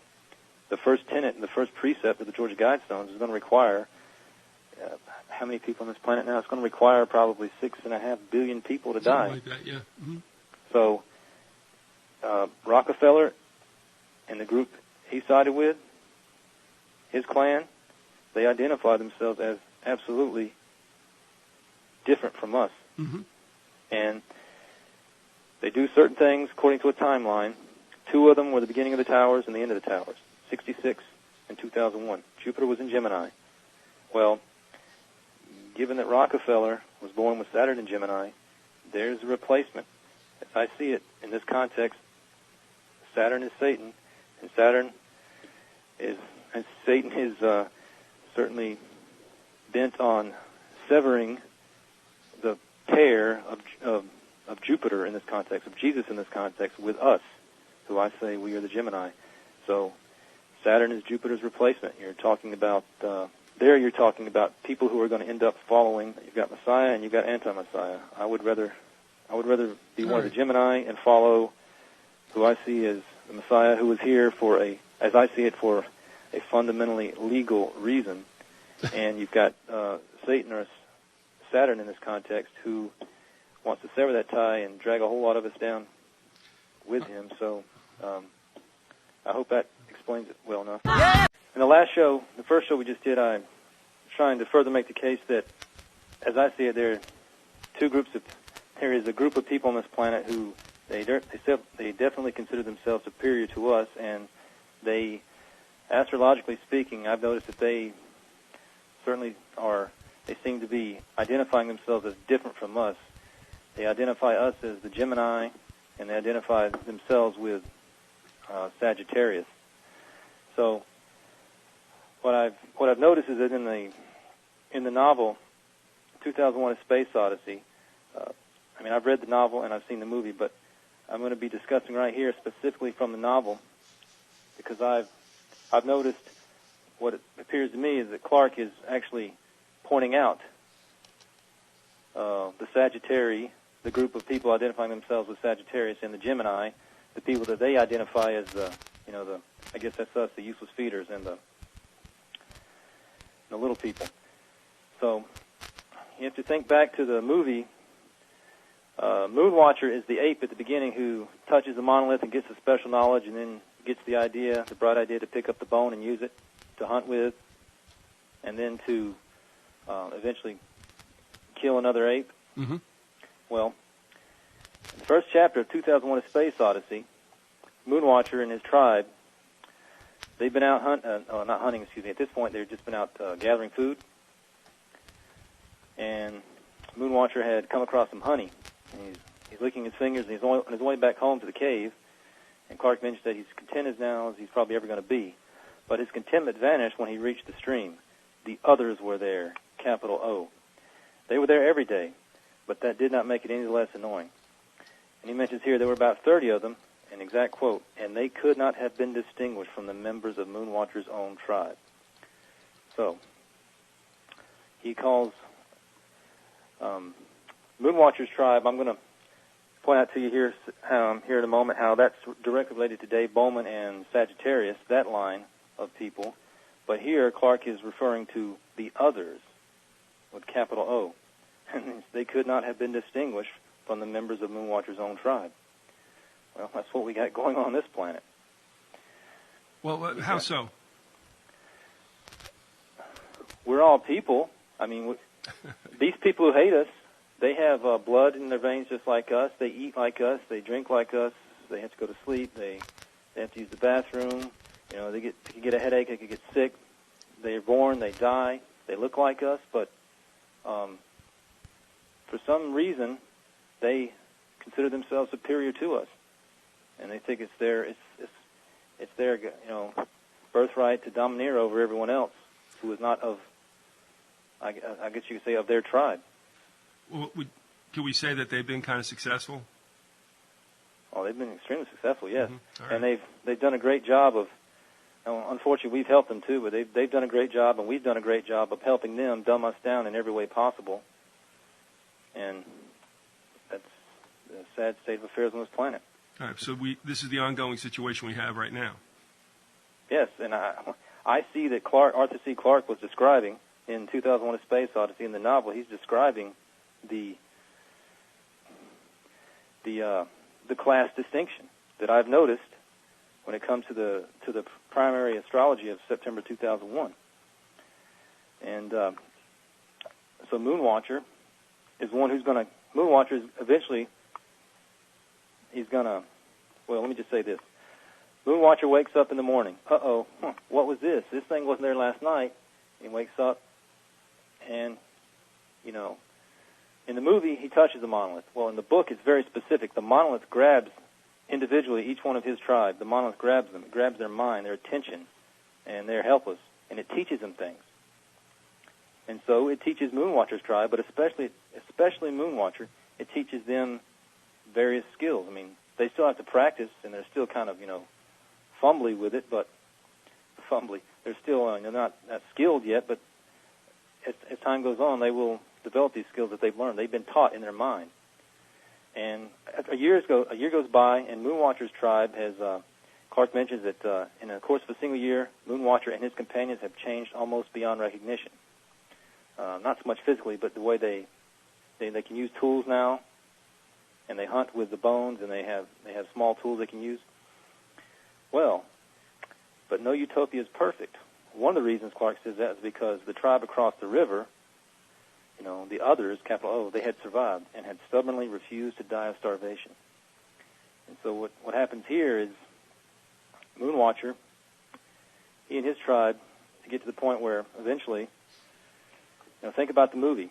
The first tenet and the first precept of the Georgia Guidestones is going to require how many people on this planet now? It's going to require probably 6.5 billion people to die. Something like that, yeah. Mm-hmm. So Rockefeller and the group he sided with, his clan, they identify themselves as absolutely different from us. Mm-hmm. And they do certain things according to a timeline. Two of them were the beginning of the towers and the end of the towers, 66 and 2001. Jupiter was in Gemini. Well, given that Rockefeller was born with Saturn in Gemini, there's a replacement. As I see it in this context, Saturn is Satan, and Satan is certainly bent on severing the pair of Jupiter in this context, of Jesus in this context, with us, who I say we are the Gemini. So Saturn is Jupiter's replacement. You're talking about you're talking about people who are going to end up following. You've got Messiah and you've got anti-Messiah. I would rather be one of the Gemini and follow who I see as the Messiah, who was here as I see it, for a fundamentally legal reason. And you've got Satan or Saturn in this context, who wants to sever that tie and drag a whole lot of us down with him. So I hope that explains it well enough. Yeah. In the first show we just did, I'm trying to further make the case that, as I see it, there is a group of people on this planet who they definitely consider themselves superior to us, and they, astrologically speaking, I've noticed that they certainly they seem to be identifying themselves as different from us. They identify us as the Gemini, and they identify themselves with Sagittarius. So what I've noticed is that in the novel 2001: A Space Odyssey, I mean, I've read the novel and I've seen the movie, but I'm going to be discussing right here specifically from the novel because I've noticed what it appears to me is that Clark is actually pointing out the Sagittarius, the group of people identifying themselves with Sagittarius, and the Gemini, the people that they identify as I guess that's us, the useless feeders, and the little people. So you have to think back to the movie. Moonwatcher is the ape at the beginning who touches the monolith and gets the special knowledge and then gets the bright idea to pick up the bone and use it to hunt with, and then to eventually kill another ape. Mm-hmm. Well, in the first chapter of 2001: A Space Odyssey, Moonwatcher and his tribe, they've been out not hunting, excuse me. At this point, they've just been out gathering food, and Moonwatcher had come across some honey. And he's licking his fingers, and he's on his way back home to the cave. And Clark mentions that he's content as now as he's probably ever going to be. But his contentment vanished when he reached the stream. The others were there, capital O. They were there every day, but that did not make it any less annoying. And he mentions here there were about 30 of them, an exact quote, and they could not have been distinguished from the members of Moonwatcher's own tribe. So, he calls Moonwatcher's tribe, I'm going to point out to you here in a moment how that's directly related to Dave Bowman and Sagittarius, that line of people. But here, Clark is referring to the others with capital O. And they could not have been distinguished from the members of Moonwatcher's own tribe. Well, that's what we got going on this planet. Well, how so? We're all people. I mean, these people who hate us, they have blood in their veins just like us. They eat like us. They drink like us. They have to go to sleep. They have to use the bathroom. You know, they could get a headache. They could get sick. They're born. They die. They look like us, but for some reason, they consider themselves superior to us, and they think it's their birthright to domineer over everyone else who is not of, I guess you could say, of their tribe. Well, could we say that they've been kind of successful? Oh, they've been extremely successful, yes. Mm-hmm. Right. And they've done a great job of. Unfortunately, we've helped them too, but they've done a great job, and we've done a great job of helping them dumb us down in every way possible. And that's the sad state of affairs on this planet. All right. So this is the ongoing situation we have right now. Yes, and I see that Arthur C. Clarke was describing in 2001: A Space Odyssey in the novel. He's describing the class distinction that I've noticed when it comes to the primary astrology of September 2001. And so Moonwatcher is one who's going to. Moonwatcher is eventually. He's going to. Well, let me just say this. Moonwatcher wakes up in the morning. What was this? This thing wasn't there last night. He wakes up, and in the movie he touches the monolith. Well, in the book it's very specific. The monolith grabs individually each one of his tribe. The monolith grabs them. It grabs their mind, their attention, and they're helpless. And it teaches them things. And so it teaches Moonwatcher's tribe, but especially Moonwatcher, it teaches them various skills. I mean, they still have to practice, and they're still kind of, fumbly with it, but they're still they're not skilled yet, but as time goes on, they will develop these skills that they've learned. They've been taught in their mind. And a year goes by, and Moonwatcher's tribe has, Clark mentions that in the course of a single year, Moonwatcher and his companions have changed almost beyond recognition. Not so much physically, but the way they can use tools now, and they hunt with the bones, and they have small tools they can use. Well, but no utopia is perfect. One of the reasons Clark says that is because the tribe across the river, the others, capital O, they had survived and had stubbornly refused to die of starvation. And so what happens here is Moonwatcher, he and his tribe, to get to the point where eventually, think about the movie.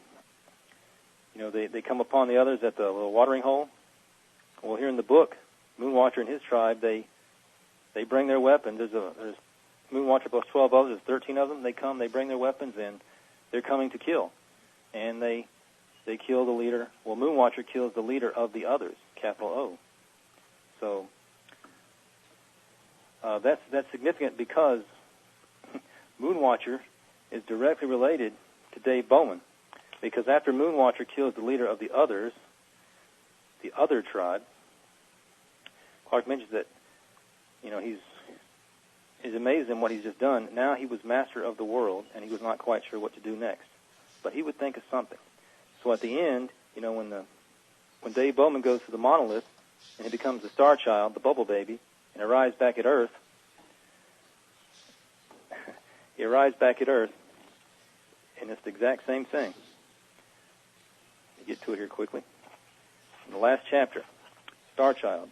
They come upon the others at the little watering hole, Well, here in the book, Moonwatcher and his tribe, they bring their weapons. There's Moonwatcher plus 12 others, there's 13 of them. They come, they bring their weapons in. They're coming to kill. And they kill the leader. Well, Moonwatcher kills the leader of the others, capital O. So that's significant because Moonwatcher is directly related to Dave Bowman. Because after Moonwatcher kills the leader of the others, the other tribe, Clark mentions that, he's amazed in what he's just done. Now he was master of the world, and he was not quite sure what to do next. But he would think of something. So at the end, when Dave Bowman goes to the monolith, and he becomes the star child, the bubble baby, and arrives back at Earth, and it's the exact same thing. Let me get to it here quickly. In the last chapter, Star Child.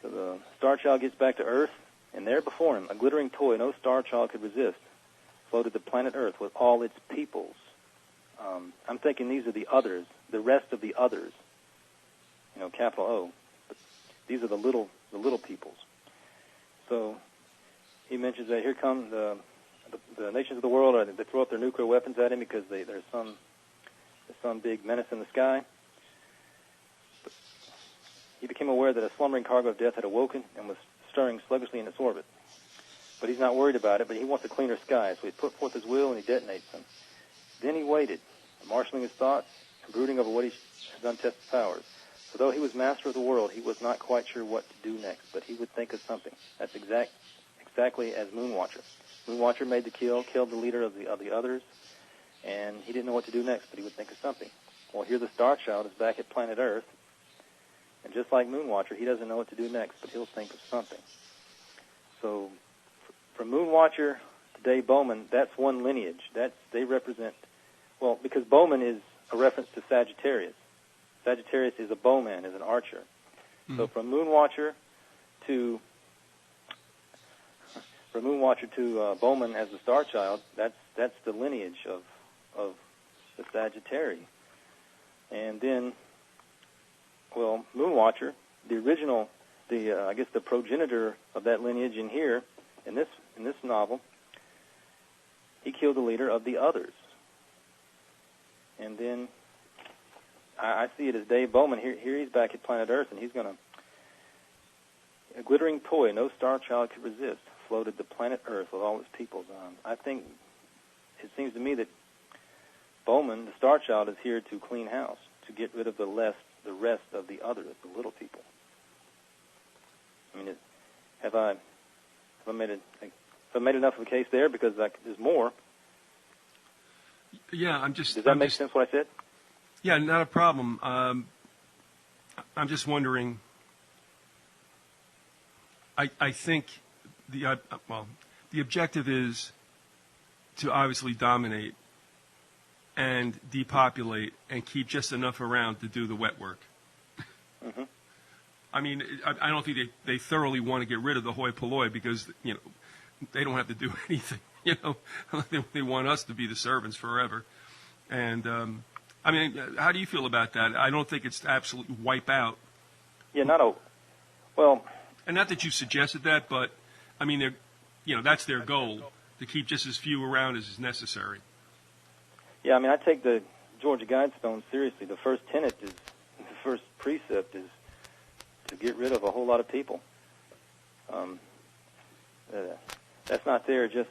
So the Star Child gets back to Earth, and there before him, a glittering toy no Star Child could resist, floated the planet Earth with all its peoples. I'm thinking these are the others, the rest of the others, capital O. But these are the little peoples. So he mentions that here come the nations of the world. They throw up their nuclear weapons at him because there's some big menace in the sky. But he became aware that a slumbering cargo of death had awoken and was stirring sluggishly in its orbit. But he's not worried about it, but he wants a cleaner sky, so he put forth his will and he detonates them. Then he waited, marshaling his thoughts and brooding over what his untested powers. So though he was master of the world, he was not quite sure what to do next, but he would think of something. That's exactly as Moonwatcher. Moonwatcher made the kill, killed the leader of the others, and he didn't know what to do next, but he would think of something. Well, here the Star Child is back at planet Earth, and just like Moonwatcher, he doesn't know what to do next, but he'll think of something. So from Moonwatcher to Dave Bowman, that's one lineage. They represent, well, because Bowman is a reference to Sagittarius. Sagittarius is a bowman, is an archer. Mm-hmm. So from Moonwatcher to Bowman as the Star Child, that's the lineage of the Sagittarius. And then, well, Moonwatcher, the original, I guess the progenitor of that lineage in here, in this novel, he killed the leader of the others. And then I see it as Dave Bowman. Here he's back at planet Earth, and he's going to... A glittering toy no Star Child could resist floated the planet Earth with all its peoples on. I think it seems to me that Bowman, the Star Child, is here to clean house, to get rid of the rest of the others, the little people. I mean, have I made enough of a case there? Because there's more. Yeah, Does that make sense what I said? Yeah, not a problem. I'm just wondering. I think the objective is to obviously dominate and depopulate and keep just enough around to do the wet work. Mm-hmm. I mean, I don't think they thoroughly want to get rid of the hoi polloi because they don't have to do anything. They want us to be the servants forever. And I mean, how do you feel about that? I don't think it's to absolutely wipe out. Yeah, and not that you suggested that, but I mean, that's their goal, to keep just as few around as is necessary. Yeah, I mean, I take the Georgia Guidestone seriously. The first first precept is to get rid of a whole lot of people. That's not there just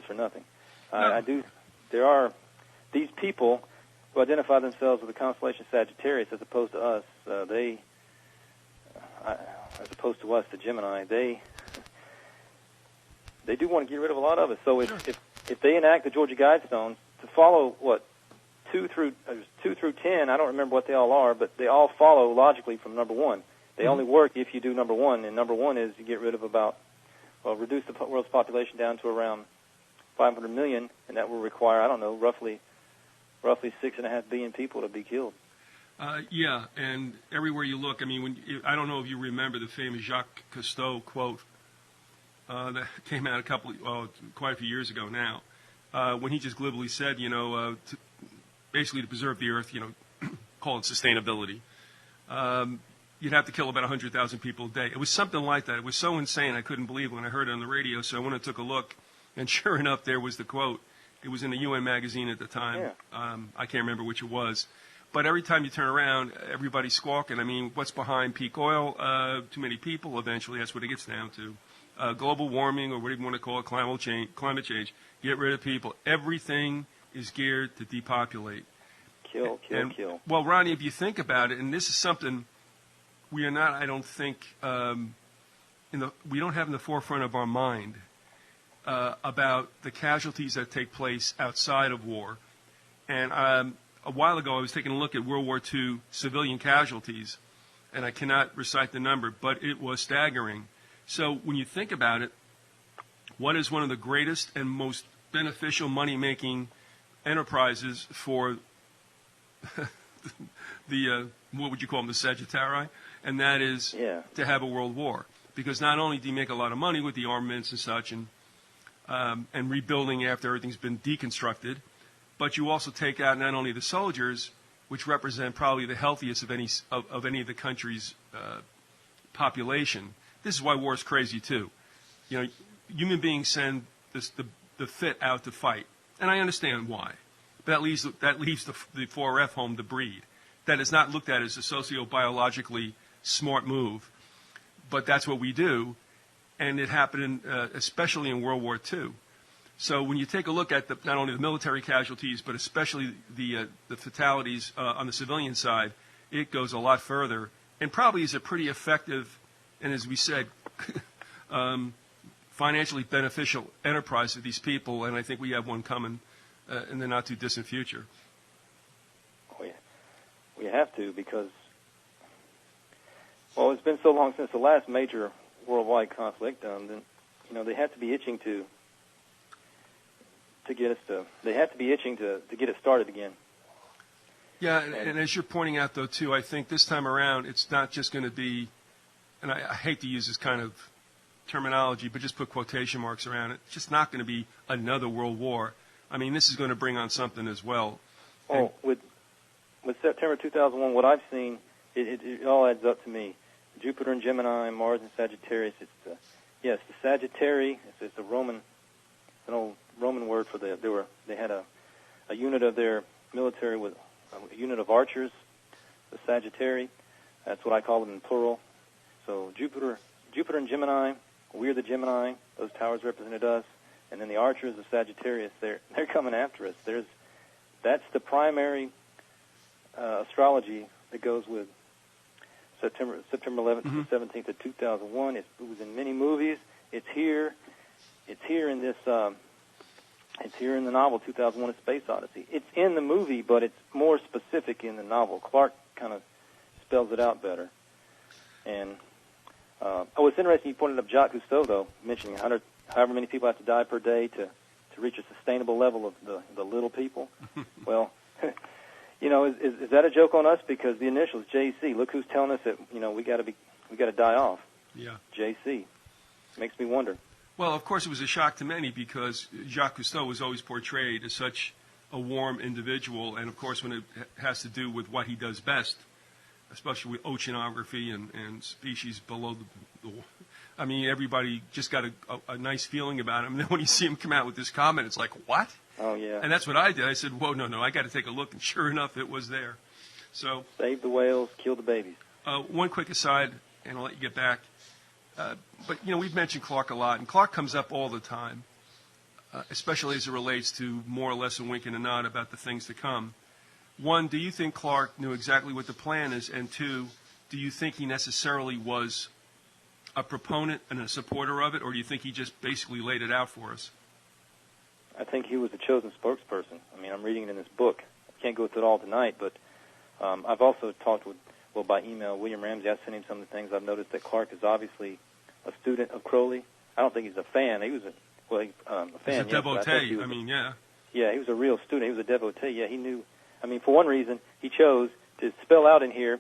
for nothing. No. There are these people who identify themselves with the constellation Sagittarius, as opposed to us. As opposed to us, the Gemini, they do want to get rid of a lot of us. So if they enact the Georgia Guidestones to follow 2 through 10, I don't remember what they all are, but they all follow logically from number 1. They only work if you do number 1, and number 1 is you get rid of reduce the world's population down to around 500 million, and that will require, I don't know, roughly 6.5 billion people to be killed. Yeah, and everywhere you look, I mean, I don't know if you remember the famous Jacques Cousteau quote that came out quite a few years ago now, when he just glibly said, basically to preserve the earth, call it sustainability. you'd have to kill about 100,000 people a day. It was something like that. It was so insane I couldn't believe it when I heard it on the radio. So I went and took a look, and sure enough, there was the quote. It was in a UN magazine at the time. Yeah. I can't remember which it was. But every time you turn around, everybody's squawking. I mean, what's behind peak oil? Too many people, eventually. That's what it gets down to. Global warming, or whatever you want to call it, climate change. Get rid of people. Everything is geared to depopulate. Kill. Well, Ronnie, if you think about it, and this is something we are not, I don't think, we don't have in the forefront of our mind about the casualties that take place outside of war. And a while ago, I was taking a look at World War II civilian casualties, and I cannot recite the number, but it was staggering. So when you think about it, what is one of the greatest and most beneficial money-making enterprises for the, what would you call them, the Sagittarii? And that is to have a world war. Because not only do you make a lot of money with the armaments and such and rebuilding after everything's been deconstructed, but you also take out not only the soldiers, which represent probably the healthiest of any of the country's population. This is why war is crazy too. You know, human beings send the fit out to fight, and I understand why. But that leaves the 4F home to breed. That is not looked at as a socio-biologically smart move, but that's what we do, and it happened especially in World War II. So when you take a look at not only the military casualties, but especially the fatalities on the civilian side, it goes a lot further, and probably is a pretty effective, and as we said, financially beneficial enterprise for these people, and I think we have one coming in the not too distant future. We have to, because, well, it's been so long since the last major worldwide conflict. Then, you know, they have to be itching to get us to. They have to be itching to get it started again. Yeah, and as you're pointing out, though, too, I think this time around it's not just going to be, and I hate to use this kind of terminology, but just put quotation marks around it. It's just not going to be another world war. I mean, this is going to bring on something as well. Oh, with September 2001, what I've seen, it all adds up to me. Jupiter and Gemini, Mars and Sagittarius. It's the Sagittarius. It's an old Roman word for they had a unit of their military with a unit of archers, the Sagittarius. That's what I call them in plural. So Jupiter and Gemini, we're the Gemini. Those towers represented us, and then the archers, the Sagittarius. They're coming after us. That's the primary astrology that goes with September 11th to the 17th of 2001. It was in many movies. It's here. It's here in this. It's here in the novel 2001: A Space Odyssey. It's in the movie, but it's more specific in the novel. Clark kind of spells it out better. And it's interesting you pointed up Jacques Cousteau, though, mentioning however many people have to die per day to reach a sustainable level of the little people. Well, you know, is that a joke on us? Because the initials JC. Look who's telling us that, you know, we got to die off. Yeah. JC. Makes me wonder. Well, of course, it was a shock to many because Jacques Cousteau was always portrayed as such a warm individual, and of course, when it has to do with what he does best, especially with oceanography and species below the I mean, everybody just got a nice feeling about him. And then when you see him come out with this comment, it's like, what? Oh, yeah. And that's what I did. I said, whoa, no, I got to take a look. And sure enough, it was there. So save the whales, kill the babies. One quick aside, and I'll let you get back. But, you know, we've mentioned Clark a lot, and Clark comes up all the time, especially as it relates to more or less a wink and a nod about the things to come. One, do you think Clark knew exactly what the plan is? And two, do you think he necessarily was a proponent and a supporter of it, or do you think he just basically laid it out for us? I think he was the chosen spokesperson. I mean, I'm reading it in this book. I can't go through it all tonight, but I've also talked with, by email, William Ramsey. I sent him some of the things. I've noticed that Clark is obviously a student of Crowley. I don't think he's a fan. He was a fan. He's a devotee. Yeah, he was a real student. He was a devotee. Yeah, he knew. I mean, for one reason, he chose to spell out in here,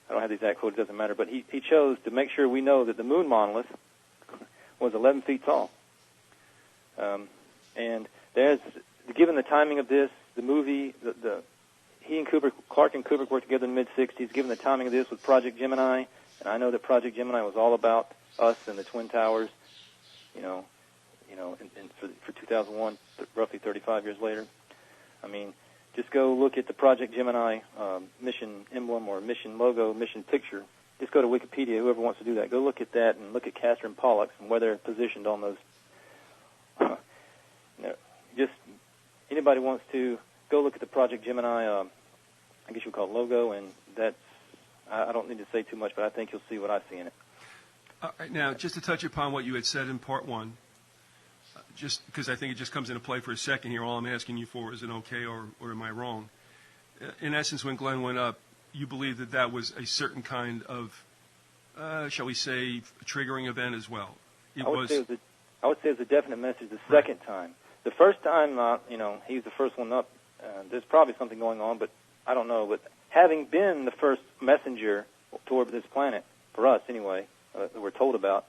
I don't have the exact quote, it doesn't matter, but he chose to make sure we know that the moon monolith was 11 feet tall. And given the timing of this, the movie, Clark and Kubrick worked together in the mid-'60s. Given the timing of this with Project Gemini, and I know that Project Gemini was all about us and the Twin Towers, and for 2001, roughly 35 years later. I mean, just go look at the Project Gemini mission emblem or mission logo, mission picture. Just go to Wikipedia, whoever wants to do that. Go look at that and look at Castor and Pollux and where they're positioned on those. Just anybody wants to go look at the Project Gemini, I guess you'll call it logo, and that's, I don't need to say too much, but I think you'll see what I see in it. Now, just to touch upon what you had said in part one, just because I think it just comes into play for a second here, all I'm asking you for is an okay or am I wrong? In essence, when Glenn went up, you believe that that was a certain kind of, shall we say, triggering event as well? I would say it was a definite message the second time. The first time, he was the first one up. There's probably something going on, but I don't know. But having been the first messenger toward this planet, for us anyway, that we're told about,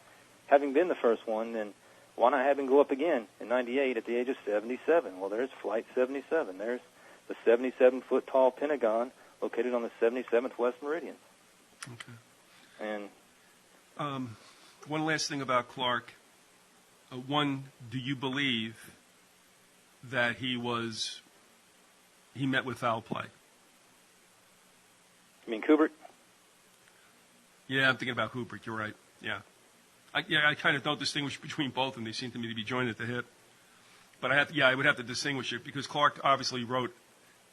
having been the first one, then why not have him go up again in 98 at the age of 77? Well, there's Flight 77. There's the 77-foot-tall Pentagon located on the 77th West Meridian. Okay. And one last thing about Clark. One, do you believe that he met with foul play? You mean Kubrick? Yeah, I'm thinking about Kubrick. You're right. Yeah. I kind of don't distinguish between both of them. They seem to me to be joined at the hip. But I would have to distinguish it because Clark obviously wrote,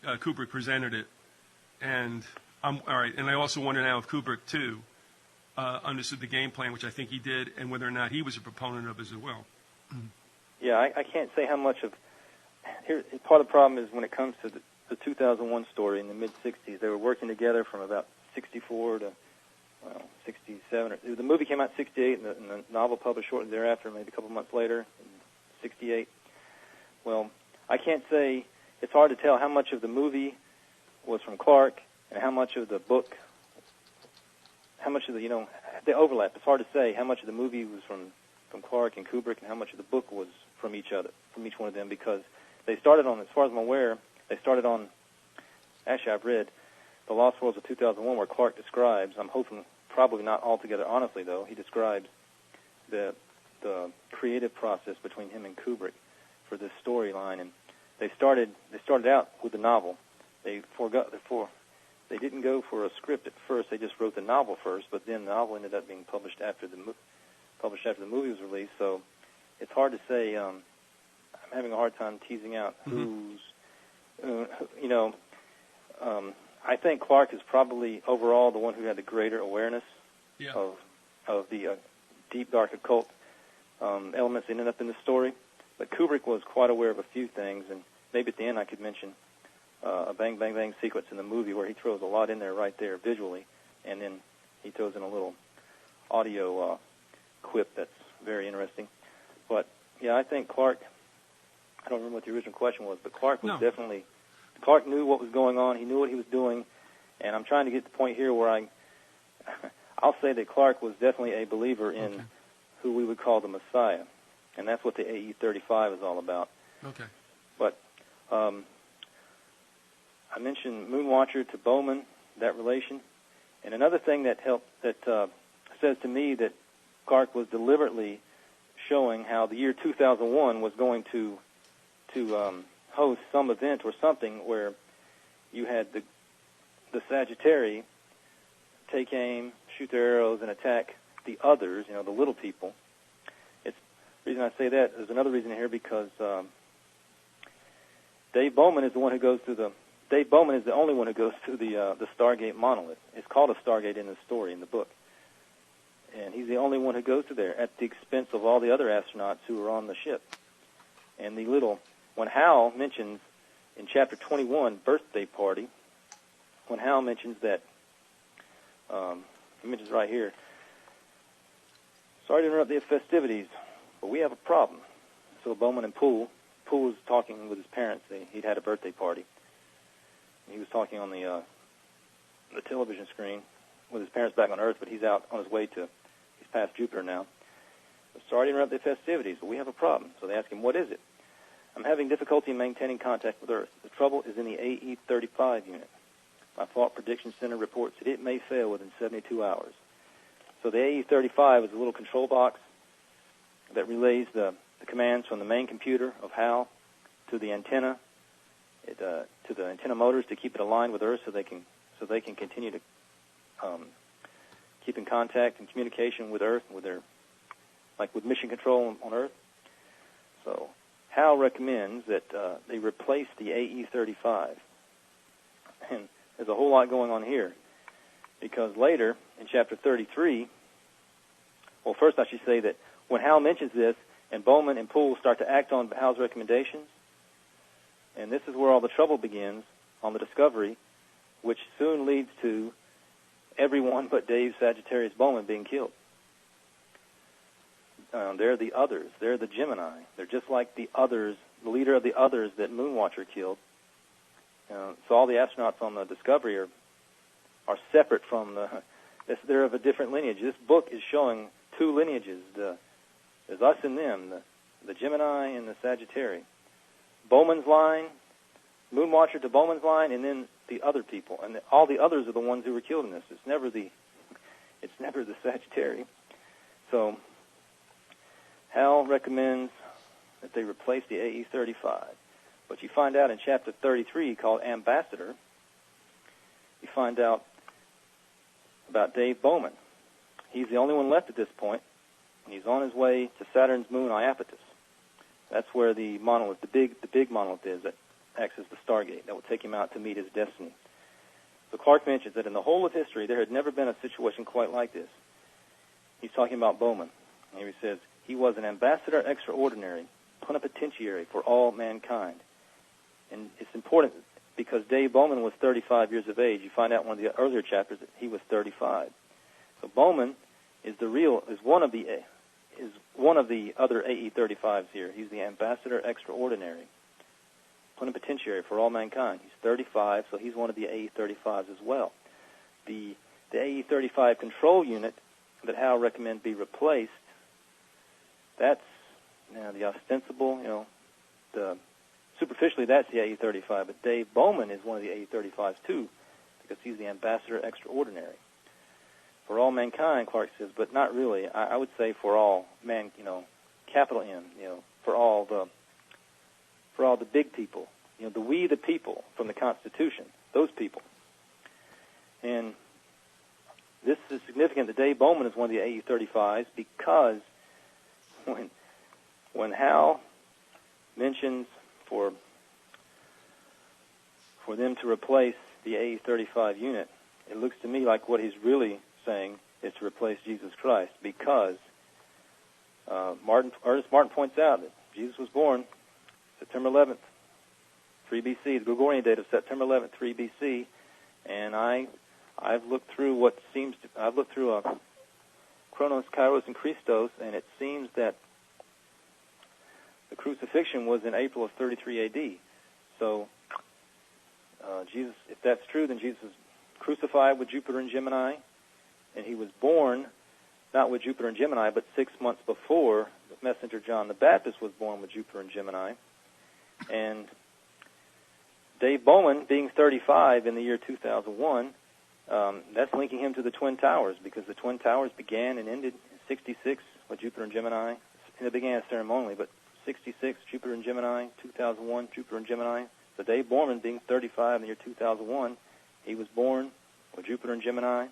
Kubrick presented it, and all right. And I also wonder now if Kubrick too understood the game plan, which I think he did, and whether or not he was a proponent of it as well. Yeah, I can't say how much of. Here, part of the problem is when it comes to the 2001 story in the mid '60s, they were working together from about '64 to 67. The movie came out in '68, and the novel published shortly thereafter, maybe a couple months later, in '68. Well, I can't say. It's hard to tell how much of the movie was from Clark and how much of the book, how much of the overlap. It's hard to say how much of the movie was from Clark and Kubrick and how much of the book was from each one of them, because they started on, as far as I'm aware, actually I've read The Lost Worlds of 2001 where Clark describes, I'm hoping probably not altogether honestly though, he describes the creative process between him and Kubrick for this storyline, and they started out with the novel. They didn't go for a script at first. They just wrote the novel first, but then the novel ended up being published after the movie was released. So it's hard to say. I'm having a hard time teasing out who's. I think Clark is probably overall the one who had the greater awareness of the deep, dark occult elements that ended up in the story. But Kubrick was quite aware of a few things, and maybe at the end I could mention a bang, bang, bang sequence in the movie where he throws a lot in there right there visually, and then he throws in a little audio quip that's very interesting. But, yeah, I think Clark, I don't remember what the original question was, but Clark was definitely, Clark knew what was going on, he knew what he was doing, and I'm trying to get to the point here where I'll say that Clark was definitely a believer in who we would call the Messiah, and that's what the AE-35 is all about. Okay. But I mentioned Moonwatcher to Bowman, that relation, and another thing that says to me that Clark was deliberately showing how the year 2001 was going to host some event or something where you had the Sagittarius take aim, shoot their arrows, and attack the others, the little people. The reason I say that, there's another reason here because Dave Bowman is the one who goes through Dave Bowman is the only one who goes through the Stargate monolith. It's called a Stargate in the story, in the book. And he's the only one who goes through there at the expense of all the other astronauts who are on the ship. And when Hal mentions in Chapter 21, Birthday Party, when Hal mentions that, he mentions right here, sorry to interrupt the festivities, but we have a problem. So Bowman and Poole was talking with his parents. He'd had a birthday party. He was talking on the television screen with his parents back on Earth, but he's out on his way he's past Jupiter now. Sorry to interrupt the festivities, but we have a problem. So they ask him, what is it? I'm having difficulty in maintaining contact with Earth. The trouble is in the AE35 unit. My Fault Prediction Center reports that it may fail within 72 hours. So the AE35 is a little control box that relays the commands from the main computer of HAL to the antenna, to the antenna motors to keep it aligned with Earth so they can continue to keep in contact and communication with Earth, with mission control on Earth. So HAL recommends that they replace the AE35. And there's a whole lot going on here, because later in chapter 33, well, first I should say that when HAL mentions this and Bowman and Poole start to act on HAL's recommendations, and this is where all the trouble begins on the Discovery, which soon leads to everyone but Dave Sagittarius Bowman being killed. They're the others. They're the Gemini. They're just like the others, the leader of the others that Moonwatcher killed. So all the astronauts on the Discovery are separate from they're of a different lineage. This book is showing two lineages. There's us and them, the Gemini and the Sagittarius. Bowman's line, Moonwatcher to Bowman's line, and then the other people. And all the others are the ones who were killed in this. It's never the Sagittarius. So HAL recommends that they replace the AE35. But you find out in chapter 33, called Ambassador, you find out about Dave Bowman. He's the only one left at this point, and he's on his way to Saturn's moon Iapetus. That's where the monolith, the big monolith is that acts as the Stargate that will take him out to meet his destiny. So Clark mentions that in the whole of history, there had never been a situation quite like this. He's talking about Bowman. And he says, he was an ambassador extraordinary, plenipotentiary for all mankind. And it's important because Dave Bowman was 35 years of age. You find out in one of the earlier chapters that he was 35. So Bowman is one of the other AE35s here. He's the ambassador extraordinary, plenipotentiary for all mankind. He's 35, so he's one of the AE35s as well. The AE35 control unit that HAL recommend be replaced, that's the ostensible, superficially that's the AE35, but Dave Bowman is one of the AE35s too, because he's the ambassador extraordinary. For all mankind, Clark says, but not really. I would say for all man, capital M, for all the big people, the we the people from the Constitution, those people. And this is significant that Dave Bowman is one of the AE35s because when HAL mentions for them to replace the AE35 unit, it looks to me like what he's really saying is to replace Jesus Christ, because Ernest Martin points out that Jesus was born September 11th, 3 BC, the Gregorian date of September 11th, 3 BC, and I've looked through Chronos, Kairos, and Christos, and it seems that the crucifixion was in April of 33 AD. So Jesus, if that's true, then Jesus was crucified with Jupiter and Gemini, and he was born not with Jupiter and Gemini, but 6 months before the messenger John the Baptist was born with Jupiter and Gemini. And Dave Bowman, being 35 in the year 2001, that's linking him to the Twin Towers, because the Twin Towers began and ended in 66 with Jupiter and Gemini. And it began ceremonially, but 66, Jupiter and Gemini, 2001, Jupiter and Gemini. So Dave Bowman, being 35 in the year 2001, he was born with Jupiter and Gemini,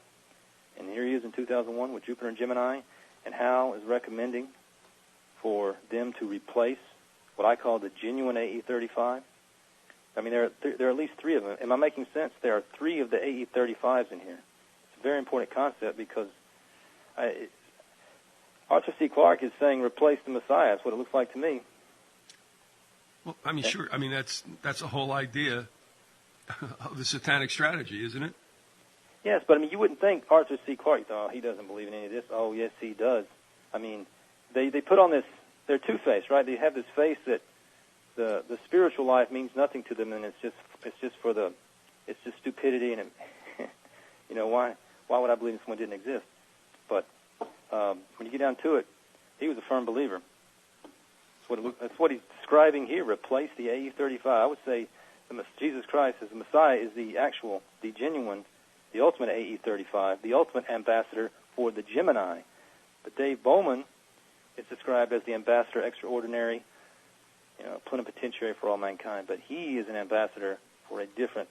and here he is in 2001 with Jupiter and Gemini, and HAL is recommending for them to replace what I call the genuine AE35. I mean, there are at least three of them. Am I making sense? There are three of the AE35s in here. It's a very important concept because Arthur C. Clarke is saying replace the Messiah. That's what it looks like to me. Well, I mean, sure. I mean, that's the whole idea of the satanic strategy, isn't it? Yes, but I mean, you wouldn't think Arthur C. Clarke, oh, he doesn't believe in any of this. Oh, yes, he does. I mean, they put on this, they're two-faced, right? They have this face that the spiritual life means nothing to them, and it's just stupidity, and why would I believe in someone didn't exist? But when you get down to it, he was a firm believer. That's what he's describing here. Replace the AE-35. I would say Jesus Christ as the Messiah is the genuine, the ultimate AE-35, the ultimate ambassador for the Gemini. But Dave Bowman is described as the ambassador extraordinary, plenipotentiary for all mankind. But he is an ambassador for a different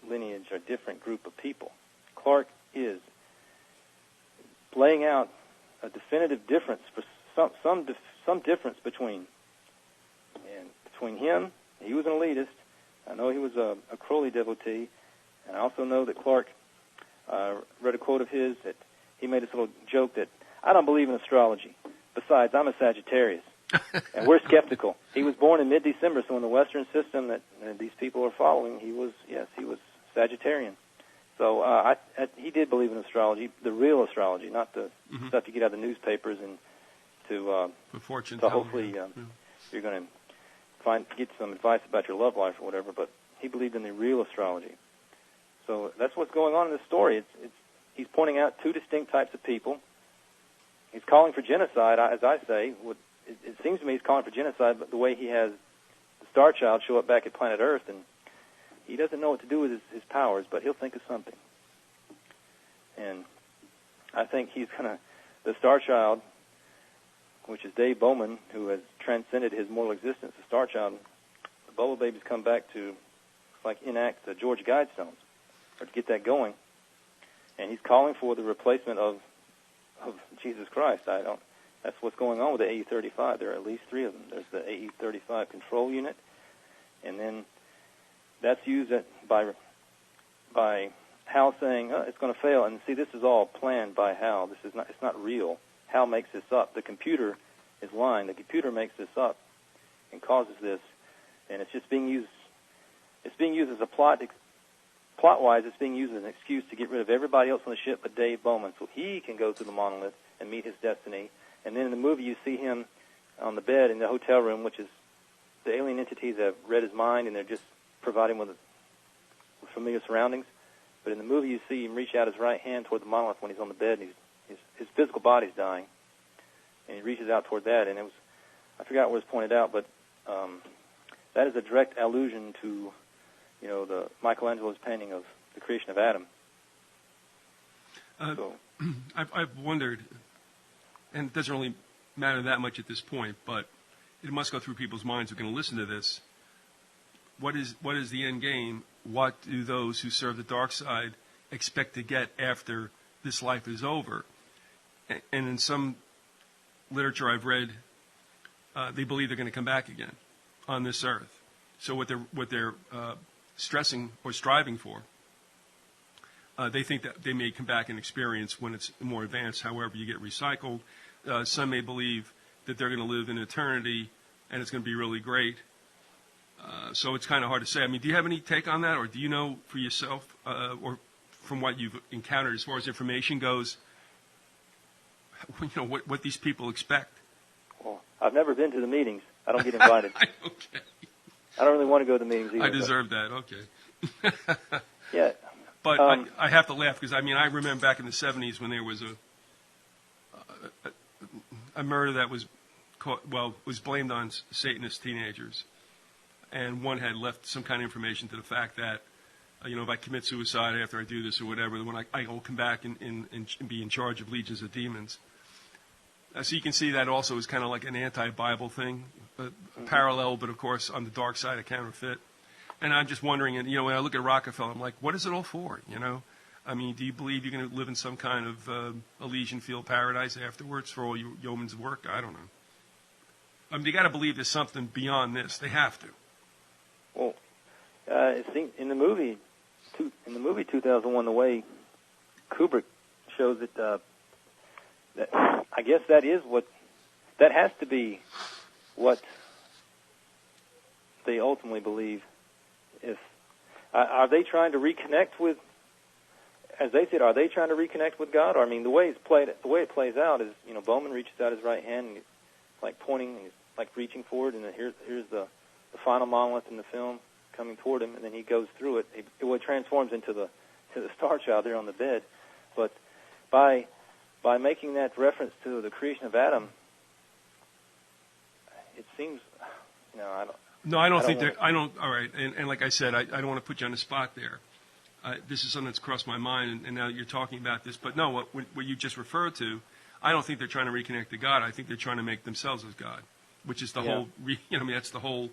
lineage or a different group of people. Clark is laying out a definitive difference, for some difference between him. He was an elitist. I know he was a Crowley devotee, and I also know that Clark read a quote of his that he made this little joke that I don't believe in astrology. Besides, I'm a Sagittarius, and we're skeptical. He was born in mid-December, so in the Western system that these people are following, he was Sagittarian. So he did believe in astrology, the real astrology, not the stuff you get out of the newspapers and to fortune so hopefully you're going to get some advice about your love life or whatever. But he believed in the real astrology. So that's what's going on in this story. He's pointing out two distinct types of people. He's calling for genocide, as I say. It seems to me he's calling for genocide, but the way he has the Star Child show up back at planet Earth, and he doesn't know what to do with his powers, but he'll think of something. And I think the Star Child, which is Dave Bowman, who has transcended his mortal existence, the Star Child, the Bubble Babies come back to, enact the George Guidestones, or to get that going. And he's calling for the replacement of Jesus Christ. That's what's going on with the AE-35. There are at least three of them. There's the AE-35 control unit, and then that's used by Hal saying it's going to fail. And see, this is all planned by Hal. It's not real. Hal makes this up. The computer is lying. The computer makes this up and causes this, and it's just being used. It's being used as a plot-wise. It's being used as an excuse to get rid of everybody else on the ship but Dave Bowman, so he can go through the monolith and meet his destiny. And then in the movie, you see him on the bed in the hotel room, which is the alien entities have read his mind, and they're just providing him with familiar surroundings. But in the movie, you see him reach out his right hand toward the monolith when he's on the bed, and his physical body's dying, and he reaches out toward that. And I forgot what was pointed out, but that is a direct allusion to, the Michelangelo's painting of the creation of Adam. I've wondered, and it doesn't really matter that much at this point, but it must go through people's minds who are going to listen to this. What is the end game? What do those who serve the dark side expect to get after this life is over? And in some literature I've read, they believe they're going to come back again on this earth. So what they're stressing or striving for, they think that they may come back and experience when it's more advanced. However, you get recycled. Some may believe that they're going to live in eternity and it's going to be really great. So it's kind of hard to say. I mean, do you have any take on that, or do you know for yourself, or from what you've encountered as far as information goes, what these people expect? Well, I've never been to the meetings. I don't get invited. Okay. I don't really want to go to the meetings either. I deserve that. Okay. Yeah. But I have to laugh because, I remember back in the 70s when there was a murder that was blamed on Satanist teenagers. And one had left some kind of information to the fact that, if I commit suicide after I do this or whatever, then I will come back and be in charge of legions of demons. So you can see that also is kind of like an anti-Bible thing, a parallel, but of course on the dark side, a counterfeit. And I'm just wondering, and when I look at Rockefeller, I'm like, what is it all for? Do you believe you're going to live in some kind of Elysian field paradise afterwards for all your yeoman's work? I don't know. They got to believe there's something beyond this. They have to. Well, in the movie 2001, the way Kubrick shows it, that I guess that has to be what they ultimately believe. Are they trying to reconnect with, as they said, are they trying to reconnect with God? Or, the way it plays out is, Bowman reaches out his right hand and he's like pointing, he's like reaching forward, and here's the final monolith in the film coming toward him, and then he goes through it. It transforms into the Star Child there on the bed. But by making that reference to the creation of Adam, it seems, I don't. No, I don't think wanna- I don't. All right, and like I said, I don't want to put you on the spot there. This is something that's crossed my mind, and now you're talking about this. But no, what you just referred to, I don't think they're trying to reconnect to God. I think they're trying to make themselves as God, which is the whole. That's the whole.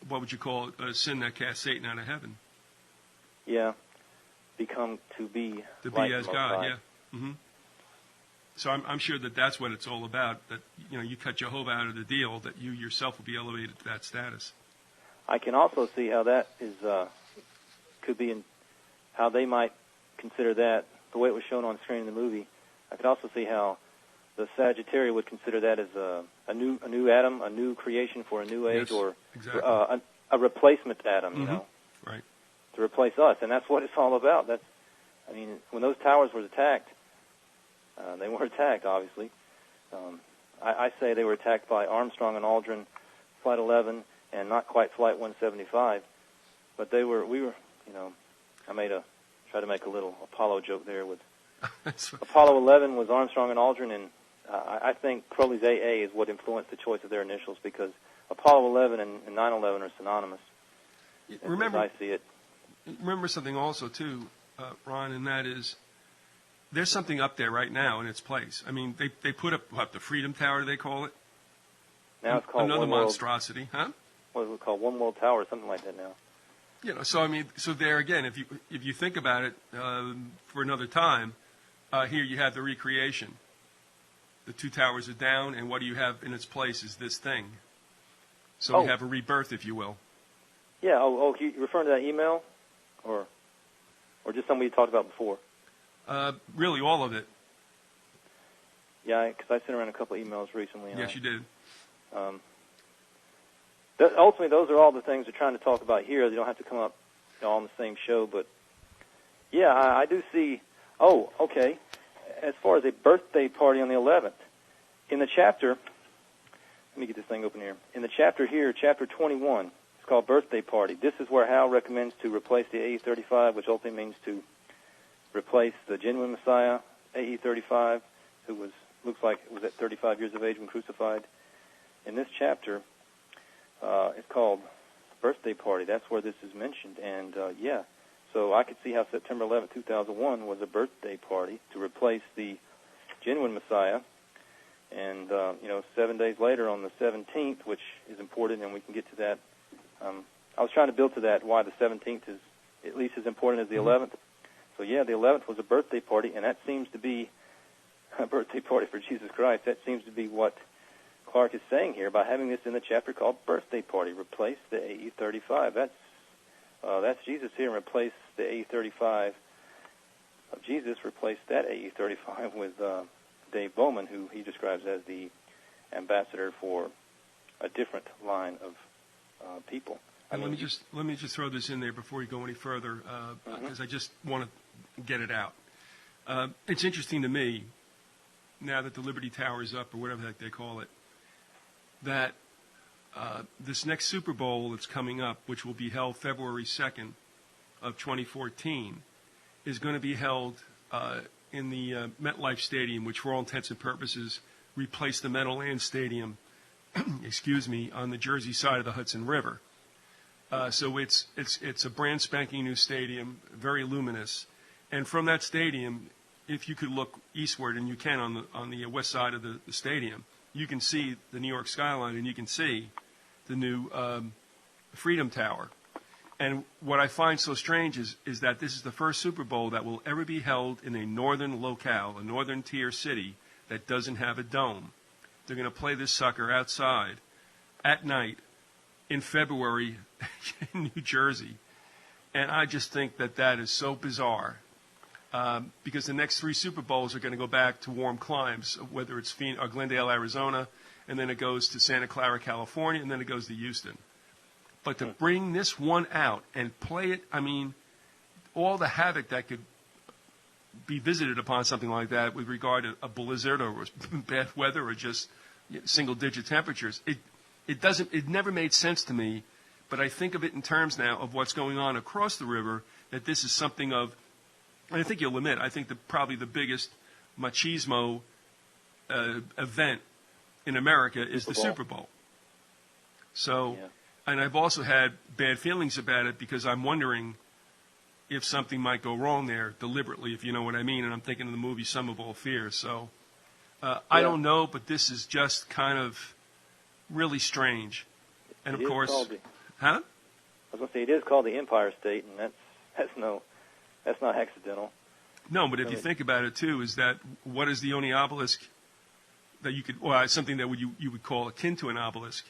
What would you call it? A sin that cast Satan out of heaven. Yeah, become to be As God. Yeah. Mm-hmm. So I'm sure that that's what it's all about. That you cut Jehovah out of the deal. That you yourself will be elevated to that status. I can also see how that is could be in how they might consider that the way it was shown on screen in the movie. I could also see how the Sagittarius would consider that as a new Adam, a new creation for a new age, or exactly. A replacement Adam. Mm-hmm. Right. To replace us, and that's what it's all about. When those towers were attacked, they weren't attacked, obviously. I say they were attacked by Armstrong and Aldrin, Flight 11, and not quite Flight 175, but we were, I tried to make a little Apollo joke there with Apollo 11 was Armstrong and Aldrin, and I think Crowley's AA is what influenced the choice of their initials, because Apollo 11 and 9/11 are synonymous. Remember, as I see it. Remember something also too, Ron, and that is there's something up there right now in its place. I mean, they put up the Freedom Tower, they call it. Now it's called another One monstrosity, World, huh? What is it called? One World Tower, or something like that now. So there again, if you think about it for another time, here you have the recreation. The two towers are down, and what do you have in its place is this thing. So we have a rebirth, if you will. Yeah. You referring to that email, or just something we talked about before? Really, all of it. Yeah, because I sent around a couple of emails recently. Yes, you did. Ultimately, those are all the things we're trying to talk about here. They don't have to come up all on the same show, but yeah, I do see. Oh, okay. As far as a birthday party on the 11th, in the chapter, let me get this thing open here. In the chapter here, chapter 21, it's called Birthday Party. This is where Hal recommends to replace the AE-35, which ultimately means to replace the genuine Messiah, AE-35, who looks like was at 35 years of age when crucified. In this chapter, it's called Birthday Party. That's where this is mentioned. And, so I could see how September 11, 2001 was a birthday party to replace the genuine Messiah. And, 7 days later on the 17th, which is important, and we can get to that. I was trying to build to that why the 17th is at least as important as the 11th. So, the 11th was a birthday party, and that seems to be a birthday party for Jesus Christ. That seems to be what Clark is saying here by having this in the chapter called Birthday Party. Replace the AE-35. That's Jesus here, and replace the AE-35 of Jesus. Replace that AE-35 with Dave Bowman, who he describes as the ambassador for a different line of people. And let me just throw this in there before you go any further, because I just want to get it out. It's interesting to me, now that the Liberty Tower is up, or whatever the heck they call it, that this next Super Bowl that's coming up, which will be held February 2nd of 2014, is going to be held in the MetLife Stadium, which for all intents and purposes replaced the Meadowlands Stadium, on the Jersey side of the Hudson River. So it's a brand spanking new stadium, very luminous. And from that stadium, if you could look eastward, and you can on the west side of the stadium, you can see the New York skyline, and you can see the new Freedom Tower. And what I find so strange is that this is the first Super Bowl that will ever be held in a northern locale, a northern tier city that doesn't have a dome. They're going to play this sucker outside at night in February in New Jersey. And I just think that is so bizarre. Because the next three Super Bowls are going to go back to warm climes, whether it's Glendale, Arizona, and then it goes to Santa Clara, California, and then it goes to Houston. But to bring this one out and play it, I mean, all the havoc that could be visited upon something like that with regard to a blizzard or bad weather or just single-digit temperatures, it never made sense to me. But I think of it in terms now of what's going on across the river, that this is something of, and I think you'll admit, I think probably the biggest machismo event in America is the Super Bowl. So, Yeah. and I've also had bad feelings about it because I'm wondering if something might go wrong there deliberately, if you know what I mean. And I'm thinking of the movie Sum of All Fears. So I don't know, but this is just kind of really strange. And It of is course, called the- huh? I was going to say, it is called the Empire State, and that's not accidental. No, but if you think about it too, is that what is the only obelisk that you could, well, something that you would call akin to an obelisk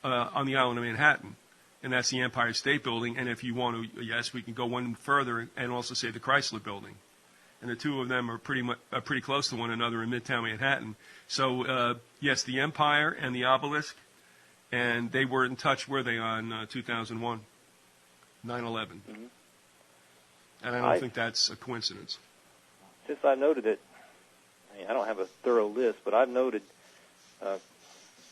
on the island of Manhattan, and that's the Empire State Building. And if you want to, yes, we can go one further and also say the Chrysler Building, and the two of them are pretty close to one another in Midtown Manhattan. So yes, the Empire and the obelisk, and they were in touch, were they, on 2001, 9/11, Mm-hmm. and I don't think that's a coincidence. Since I noted it, I don't have a thorough list, but I've noted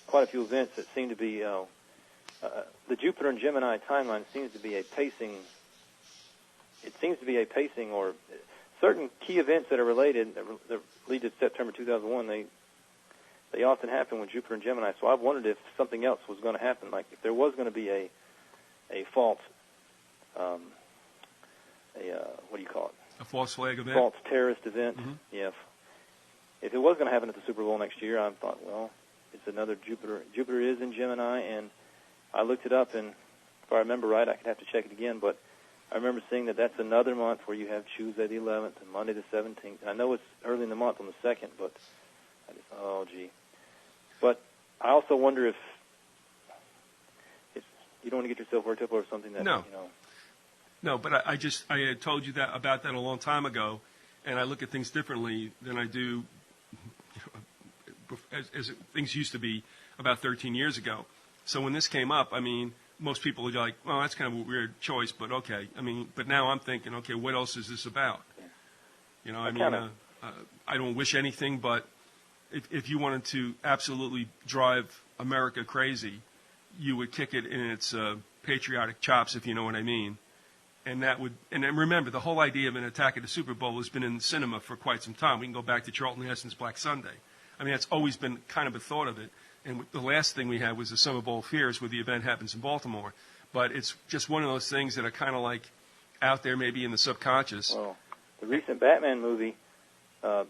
quite a few events that seem to be the Jupiter and Gemini timeline seems to be a pacing. It seems to be a pacing, or certain key events that are related that lead to September 2001. They often happen with Jupiter and Gemini. So I've wondered if something else was going to happen, like if there was going to be a false, what do you call it? A false flag event? False terrorist event. Mm-hmm. Yeah. If it was going to happen at the Super Bowl next year, I thought, well, it's another Jupiter. Jupiter is in Gemini, and I looked it up, and if I remember right, I could have to check it again, but I remember seeing that that's another month where you have Tuesday the 11th and Monday the 17th. I know it's early in the month on the 2nd, but I just, oh, gee. But I also wonder if you don't want to get yourself worked up over something that, No. No, but I had told you about that a long time ago, and I look at things differently than I do as things used to be about 13 years ago. So when this came up, I mean, most people are like, well, that's kind of a weird choice, but okay. I mean, but now I'm thinking, okay, what else is this about? You know, I don't wish anything, but if you wanted to absolutely drive America crazy, you would kick it in its patriotic chops, if you know what I mean. And that would, and then remember, the whole idea of an attack at the Super Bowl has been in cinema for quite some time. We can go back to Charlton Heston's Black Sunday. I mean, that's always been kind of a thought of it. And the last thing we had was the Sum of All Fears, where the event happens in Baltimore. But it's just one of those things that are kind of like out there, maybe in the subconscious. Well, the recent Batman movie,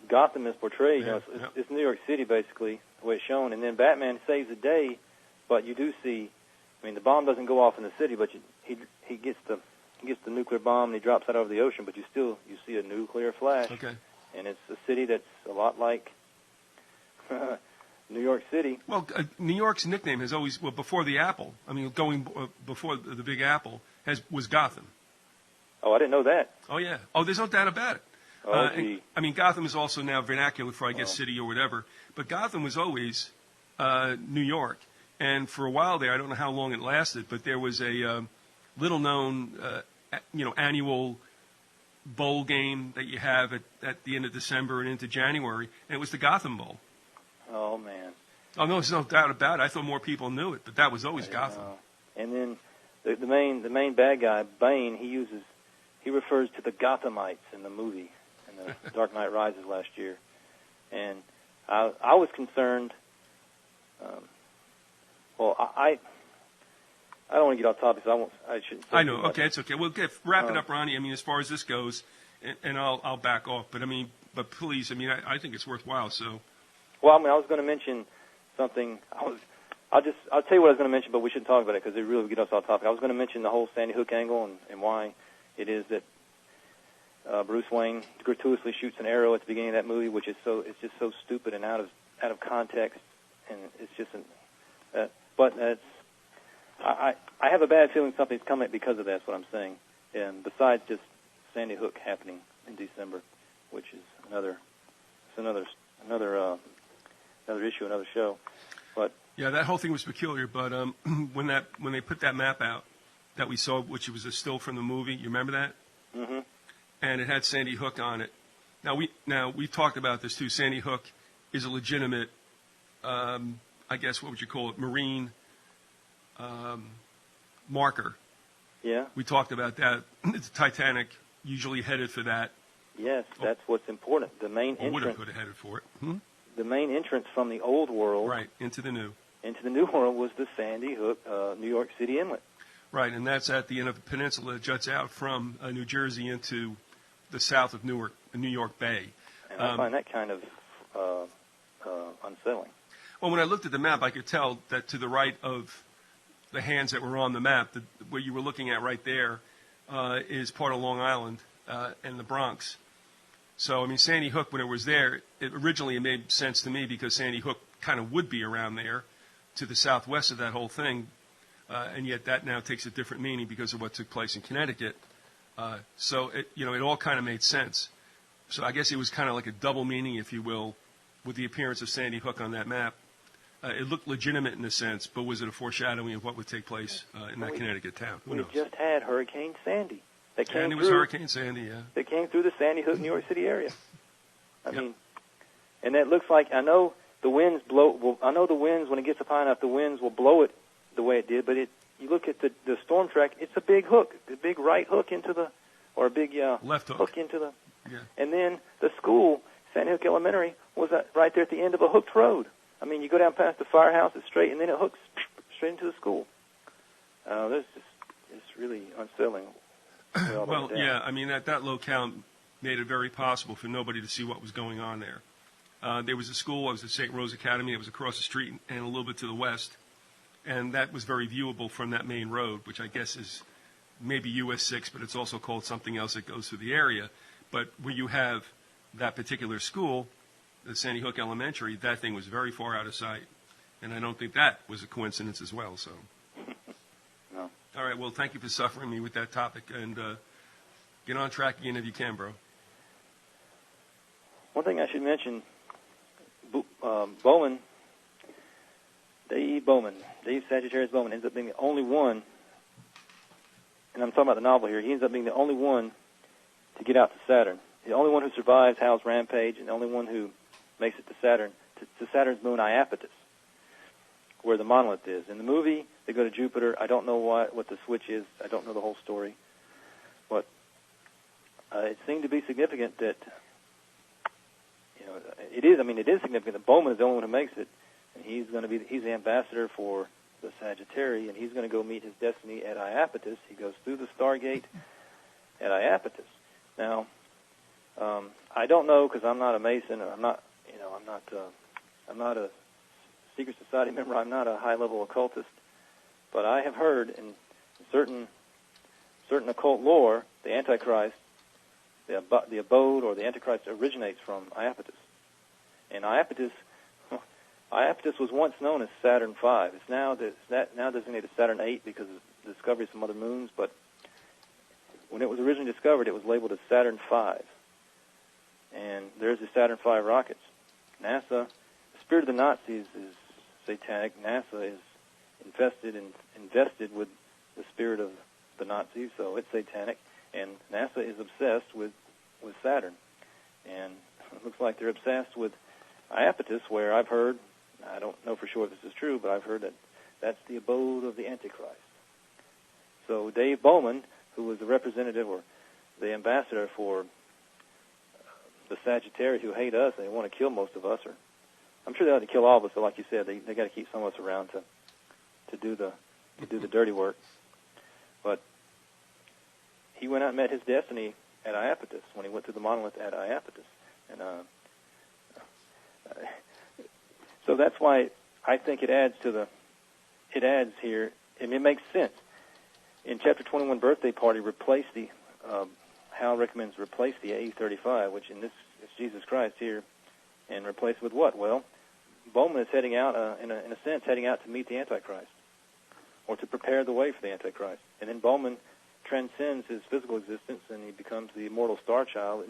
Gotham is portrayed. Yeah, It's New York City, basically, the way it's shown. And then Batman saves the day, but you do see, I mean, the bomb doesn't go off in the city, but he gets the nuclear bomb and he drops that over the ocean, but you see a nuclear flash. Okay. And it's a city that's a lot like New York City. Well, New York's nickname has always, well, before the Apple, I mean, going before the Big Apple, was Gotham. Oh, I didn't know that. Oh, yeah. Oh, there's no doubt about it. Oh, gee. I mean, Gotham is also now vernacular for, I guess, city or whatever. But Gotham was always New York. And for a while there, I don't know how long it lasted, but there was a little-known, annual bowl game that you have at the end of December and into January, and it was the Gotham Bowl. Oh, man. Oh, no, there's no doubt about it. I thought more people knew it, but that was always Gotham. And then the main bad guy, Bane, he refers to the Gothamites in the movie, in the Dark Knight Rises last year. And I was concerned, I don't want to get off topic, so I shouldn't say I know. too much. Okay, it's okay. Well, wrap it up, Ronnie. I mean, as far as this goes, and I'll back off. But please, I mean, I think it's worthwhile. So. Well, I mean, I was going to mention something. I'll tell you what I was going to mention, but we shouldn't talk about it because it really would get us off topic. I was going to mention the whole Sandy Hook angle and why it is that Bruce Wayne gratuitously shoots an arrow at the beginning of that movie, which is it's just so stupid and out of context, and it's just but it's. I have a bad feeling something's coming because of that. That's what I'm saying. And besides just Sandy Hook happening in December, which is another issue, another show. But yeah, that whole thing was peculiar. But when they put that map out that we saw, which was a still from the movie, you remember that? Mm-hmm. And it had Sandy Hook on it. Now we've talked about this too. Sandy Hook is a legitimate, I guess, what would you call it, marine marker. Yeah. We talked about that. It's Titanic usually headed for that. Yes, that's what's important. The main Or would have entrance. headed for it. The main entrance from the old world. Right, into the new. into the New World was the Sandy Hook, New York City inlet. Right, and that's at the end of the peninsula that juts out from New Jersey into the south of New York Bay. And I find that kind of unsettling. Well, when I looked at the map, I could tell that to the right of the hands that were on the map, what you were looking at right there is part of Long Island and the Bronx. So, I mean, Sandy Hook, when it was there, originally it made sense to me because Sandy Hook kind of would be around there to the southwest of that whole thing, and yet that now takes a different meaning because of what took place in Connecticut. So, it all kind of made sense. So I guess it was kind of like a double meaning, if you will, with the appearance of Sandy Hook on that map. It looked legitimate in a sense, but was it a foreshadowing of what would take place in that Connecticut town? Who knows? We just had Hurricane Sandy. And it was Hurricane Sandy, yeah. That came through the Sandy Hook, New York City area. I mean, and that looks like, I know the winds I know the winds, when it gets up high enough, the winds will blow it the way it did, but you look at the storm track, it's a big hook, a big right hook into the, or a big left hook into the, yeah. And then the school, Sandy Hook Elementary, was right there at the end of a hooked road. I mean, you go down past the firehouse, it's straight, and then it hooks straight into the school. It's really unsettling. Well, yeah, I mean, that locale made it very possible for nobody to see what was going on there. There was a school, it was the St. Rose Academy, it was across the street and a little bit to the west, and that was very viewable from that main road, which I guess is maybe US 6, but it's also called something else that goes through the area. But where you have that particular school, the Sandy Hook Elementary, that thing was very far out of sight, and I don't think that was a coincidence as well, so... No. All right, well, thank you for suffering me with that topic, and get on track again if you can, bro. One thing I should mention, Bowman, Dave Sagittarius Bowman, ends up being the only one, and I'm talking about the novel here, he ends up being the only one to get out to Saturn. The only one who survives Hal's rampage, and the only one who makes it to Saturn, to Saturn's moon Iapetus, where the monolith is. In the movie, they go to Jupiter. I don't know what the switch is. I don't know the whole story. But it seemed to be significant that, it is significant that Bowman is the only one who makes it. And he's the ambassador for the Sagittarius, and he's going to go meet his destiny at Iapetus. He goes through the Stargate at Iapetus. Now, I don't know, because I'm not a Mason, and I'm not a secret society member. I'm not a high-level occultist, but I have heard in certain occult lore, the Antichrist, the abode or the Antichrist originates from Iapetus, and Iapetus was once known as Saturn V. It's now designated Saturn VIII because of the discovery of some other moons, but when it was originally discovered, it was labeled as Saturn V. And there's the Saturn V rockets. NASA, the spirit of the Nazis is satanic. NASA is invested with the spirit of the Nazis, so it's satanic. And NASA is obsessed with Saturn. And it looks like they're obsessed with Iapetus, where I've heard, I don't know for sure if this is true, but I've heard that that's the abode of the Antichrist. So Dave Bowman, who was the representative or the ambassador for the Sagittarius who hate us and they want to kill most of us, or I'm sure they ought to kill all of us, but like you said, they got to keep some of us around to do the dirty work. But he went out and met his destiny at Iapetus when he went to the monolith at Iapetus, and so that's why I think it adds here, and it makes sense. In Chapter 21, Birthday Party, Hal recommends replace the AE-35, which in this is Jesus Christ here, and replace with what? Well, Bowman is heading out, in a sense, heading out to meet the Antichrist, or to prepare the way for the Antichrist. And then Bowman transcends his physical existence, and he becomes the immortal star child,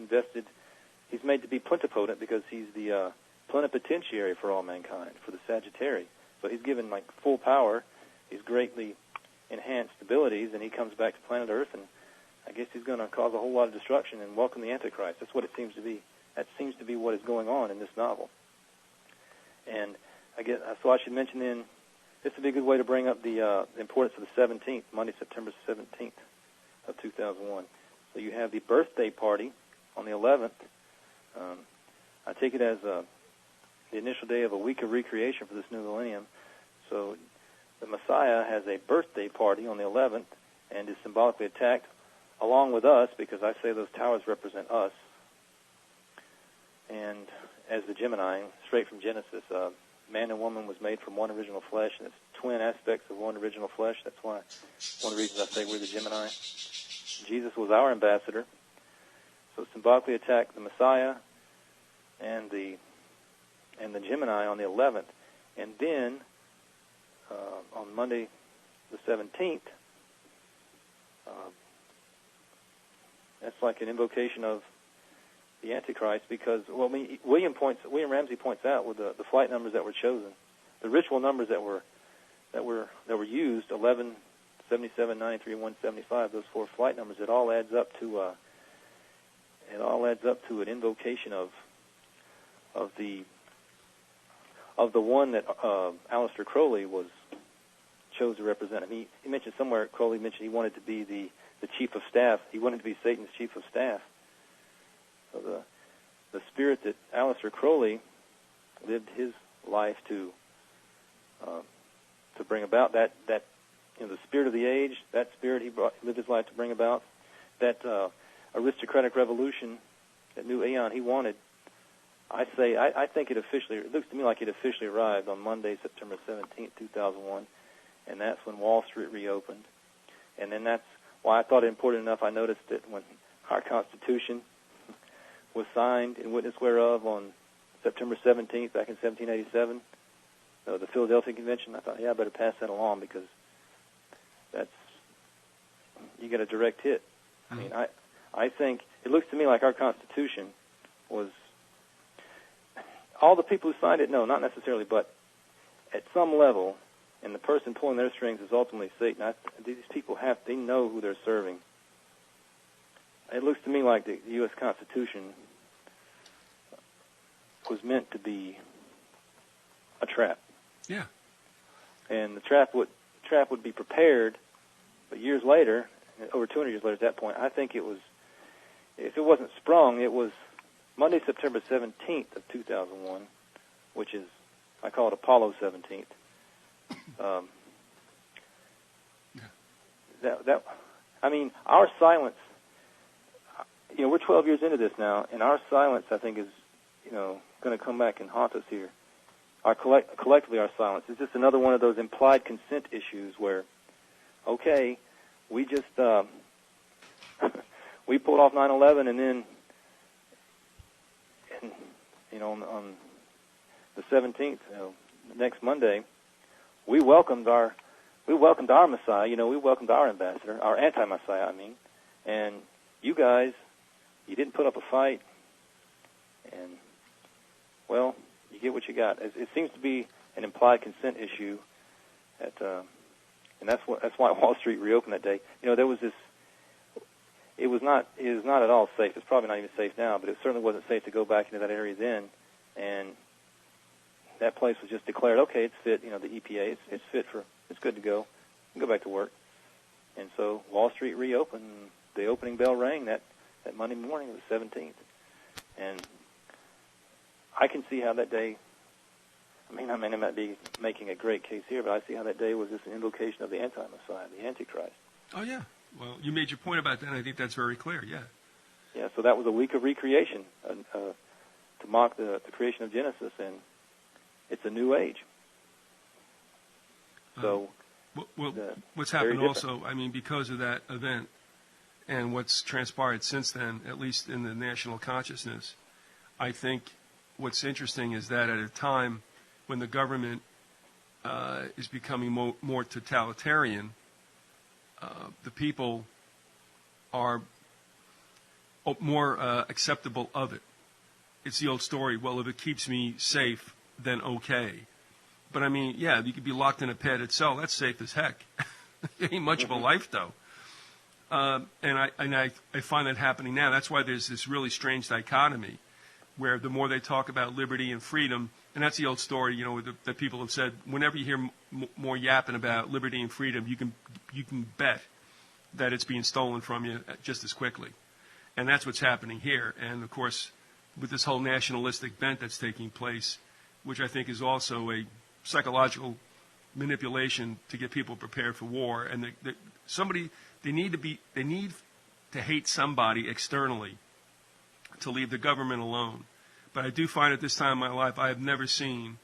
he's made to be plenipotent because he's the plenipotentiary for all mankind, for the Sagittarius. So he's given, full power, he's greatly enhanced abilities, and he comes back to planet Earth, and I guess he's going to cause a whole lot of destruction and welcome the Antichrist. That's what it seems to be. That seems to be what is going on in this novel. And so I should mention then, this would be a good way to bring up the importance of the 17th, Monday, September 17th of 2001. So you have the birthday party on the 11th. I take it as the initial day of a week of recreation for this new millennium. So the Messiah has a birthday party on the 11th and is symbolically attacked along with us, because I say those towers represent us. And as the Gemini, straight from Genesis, man and woman was made from one original flesh, and it's twin aspects of one original flesh. That's why one of the reasons I say we're the Gemini. Jesus was our ambassador. So symbolically attacked the Messiah and the Gemini on the 11th. And then on Monday the 17th, that's like an invocation of the Antichrist, because William Ramsey points out with the flight numbers that were chosen, the ritual numbers that were used, 11, 77, 93, 175, those four flight numbers, it all adds up to an invocation of the one that Aleister Crowley chose to represent him. He mentioned somewhere, Crowley mentioned he wanted to be the chief of staff. He wanted to be Satan's chief of staff. So the spirit that Aleister Crowley lived his life to bring about, that the spirit of the age, that spirit he lived his life to bring about, that aristocratic revolution, that new aeon he wanted. I think it looks to me like it officially arrived on Monday, September 17th, 2001, and that's when Wall Street reopened. And then that's why I thought it important enough. I noticed that when our Constitution was signed in witness whereof on September 17th, back in 1787, the Philadelphia Convention, I thought, I better pass that along, because you get a direct hit. I mean, I think it looks to me like our Constitution was, all the people who signed it, no, not necessarily, but at some level, and the person pulling their strings is ultimately Satan. These people they know who they're serving. It looks to me like the U.S. Constitution was meant to be a trap. Yeah. And the trap would be prepared, but years later, over 200 years later at that point, I think it was, if it wasn't sprung, it was Monday, September 17th of 2001, which is, I call it Apollo 17th. Our silence, we're 12 years into this now, and our silence, I think, is, going to come back and haunt us here. Collectively, our silence is just another one of those implied consent issues where, okay, we just, we pulled off 9/11, and then, on the 17th, next Monday, we welcomed our Messiah, we welcomed our ambassador, our anti-Messiah, and you guys, you didn't put up a fight, and, well, you get what you got. It seems to be an implied consent issue, and that's why Wall Street reopened that day. There was this. It is not at all safe. It's probably not even safe now, but it certainly wasn't safe to go back into that area then, and that place was just declared, okay, it's fit. The EPA, it's fit it's good to go. You can go back to work. And so Wall Street reopened. The opening bell rang that Monday morning, the 17th, and I can see how that day. I might be making a great case here, but I see how that day was just an invocation of the anti-Messiah, the Antichrist. Oh yeah. Well, you made your point about that, and I think that's very clear. Yeah. Yeah. So that was a week of recreation to mock the creation of Genesis, and it's a new age. So, what's happened also, because of that event and what's transpired since then, at least in the national consciousness, I think what's interesting is that at a time when the government is becoming more totalitarian, the people are more acceptable of it. It's the old story, well, if it keeps me safe, then okay. But you could be locked in a padded cell. That's safe as heck. It ain't much of a life, though. And I find that happening now. That's why there's this really strange dichotomy, where the more they talk about liberty and freedom, and that's the old story, that people have said. Whenever you hear more yapping about liberty and freedom, you can bet that it's being stolen from you just as quickly. And that's what's happening here. And of course, with this whole nationalistic bent that's taking place, which I think is also a psychological manipulation to get people prepared for war. And they need to hate somebody externally to leave the government alone. But I do find at this time in my life, I have never seen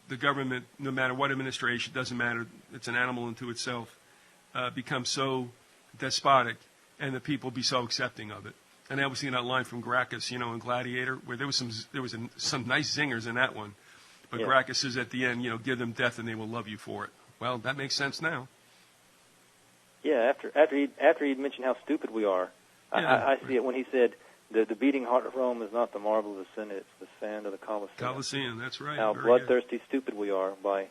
the government, no matter what administration, doesn't matter, it's an animal unto itself, become so despotic and the people be so accepting of it. And I was seeing that line from Gracchus, in Gladiator, where there was some nice zingers in that one. But Gracchus says at the end, give them death and they will love you for it. Well, that makes sense now. Yeah, after he'd mentioned how stupid we are, I see it when he said, the beating heart of Rome is not the marble of the Senate, it's the sand of the Colosseum. Colosseum, that's right. How bloodthirsty stupid we are with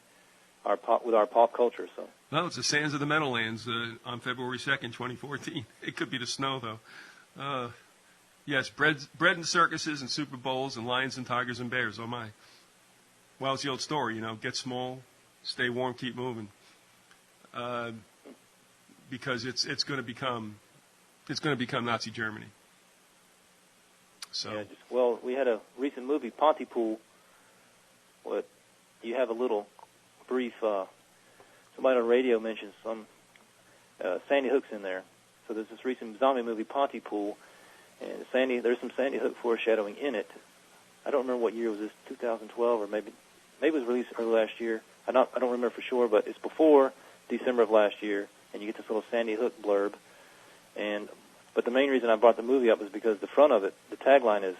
our pop culture. So. No, it's the sands of the Meadowlands on February 2nd, 2014. It could be the snow, though. Yes, bread and circuses and Super Bowls and lions and tigers and bears. Oh, my. Well, it's the old story, get small, stay warm, keep moving. Because it's going to become Nazi Germany. So. Yeah, we had a recent movie, Pontypool. You have a little brief. Somebody on the radio mentioned some Sandy Hook's in there. So there's this recent zombie movie, Pontypool, and there's some Sandy Hook foreshadowing in it. I don't remember what year was this, 2012 or maybe it was released early last year. I don't remember for sure, but it's before December of last year, and you get this little Sandy Hook blurb. But the main reason I brought the movie up was because the front of it, the tagline is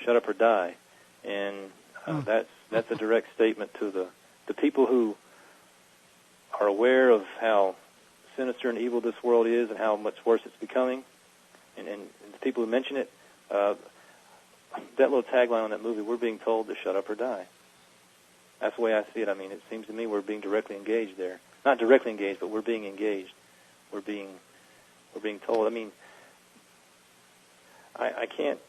"Shut up or die," and that's a direct statement to the people who are aware of how sinister and evil this world is and how much worse it's becoming, and the people who mention it. That little tagline on that movie, we're being told to shut up or die. That's the way I see it. I mean, it seems to me we're being directly engaged there. Not directly engaged, but we're being engaged. We're being told. I mean, I can't.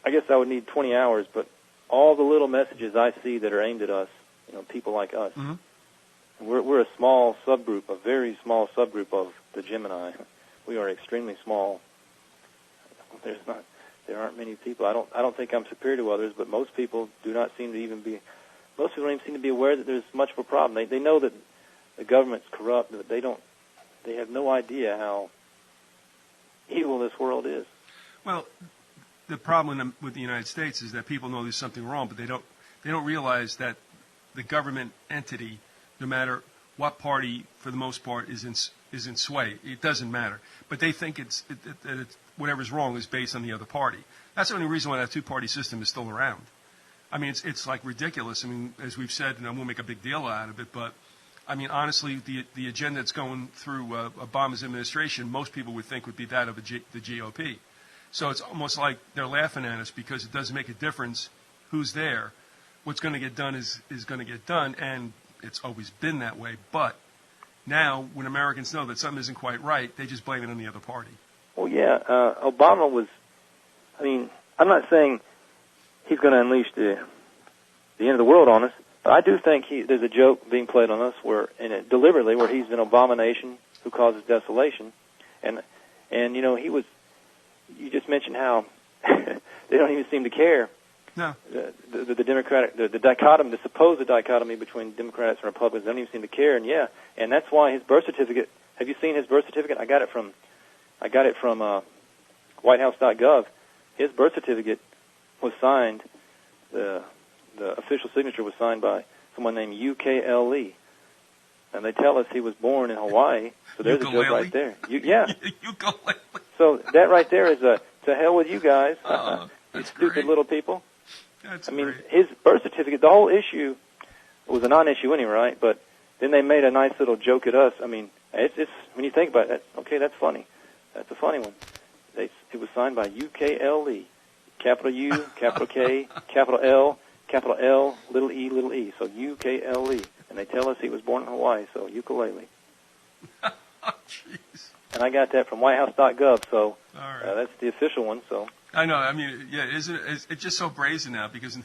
I guess I would need 20 hours, but all the little messages I see that are aimed at us, people like us, we're a small subgroup, a very small subgroup of the Gemini. We are extremely small. There aren't many people. I don't think I'm superior to others, but most people do not seem to even be. Most people don't even seem to be aware that there's much of a problem. They know that the government's corrupt, but they have no idea how evil this world is. Well, the problem with the United States is that people know there's something wrong, but they don't realize that the government entity, no matter what party, for the most part, is in sway. It doesn't matter, but they think it's whatever's wrong is based on the other party. That's the only reason why that two-party system is still around. I mean, it's like ridiculous. I mean, as we've said, and I won't make a big deal out of it, but I mean, honestly, the agenda that's going through Obama's administration, most people would think would be that of the GOP. So it's almost like they're laughing at us because it doesn't make a difference who's there. What's going to get done is going to get done, and it's always been that way. But now, when Americans know that something isn't quite right, they just blame it on the other party. Well, yeah, Obama was. I mean, I'm not saying he's going to unleash the end of the world on us, but I do think there's a joke being played on us deliberately, where he's an abomination who causes desolation, and he was. You just mentioned how they don't even seem to care. No. The Democratic, the dichotomy, the supposed dichotomy between Democrats and Republicans, they don't even seem to care. And that's why his birth certificate. Have you seen his birth certificate? I got it from WhiteHouse.gov. His birth certificate was signed. The official signature was signed by someone named UKLE. And they tell us he was born in Hawaii. So there's a joke right there. Ukulele. So that right there is to hell with you guys, you stupid great. Little people. That's great. His birth certificate, the whole issue was a non-issue anyway, right? But then they made a nice little joke at us. I mean, it's when you think about it, okay, that's funny. That's a funny one. It was signed by UKLE, capital U, capital K, capital L, little e. So UKLE. And they tell us he was born in Hawaii, so ukulele. Oh, jeez. And I got that from WhiteHouse.gov, so right. That's the official one. So I know. I mean, yeah, it's just so brazen now because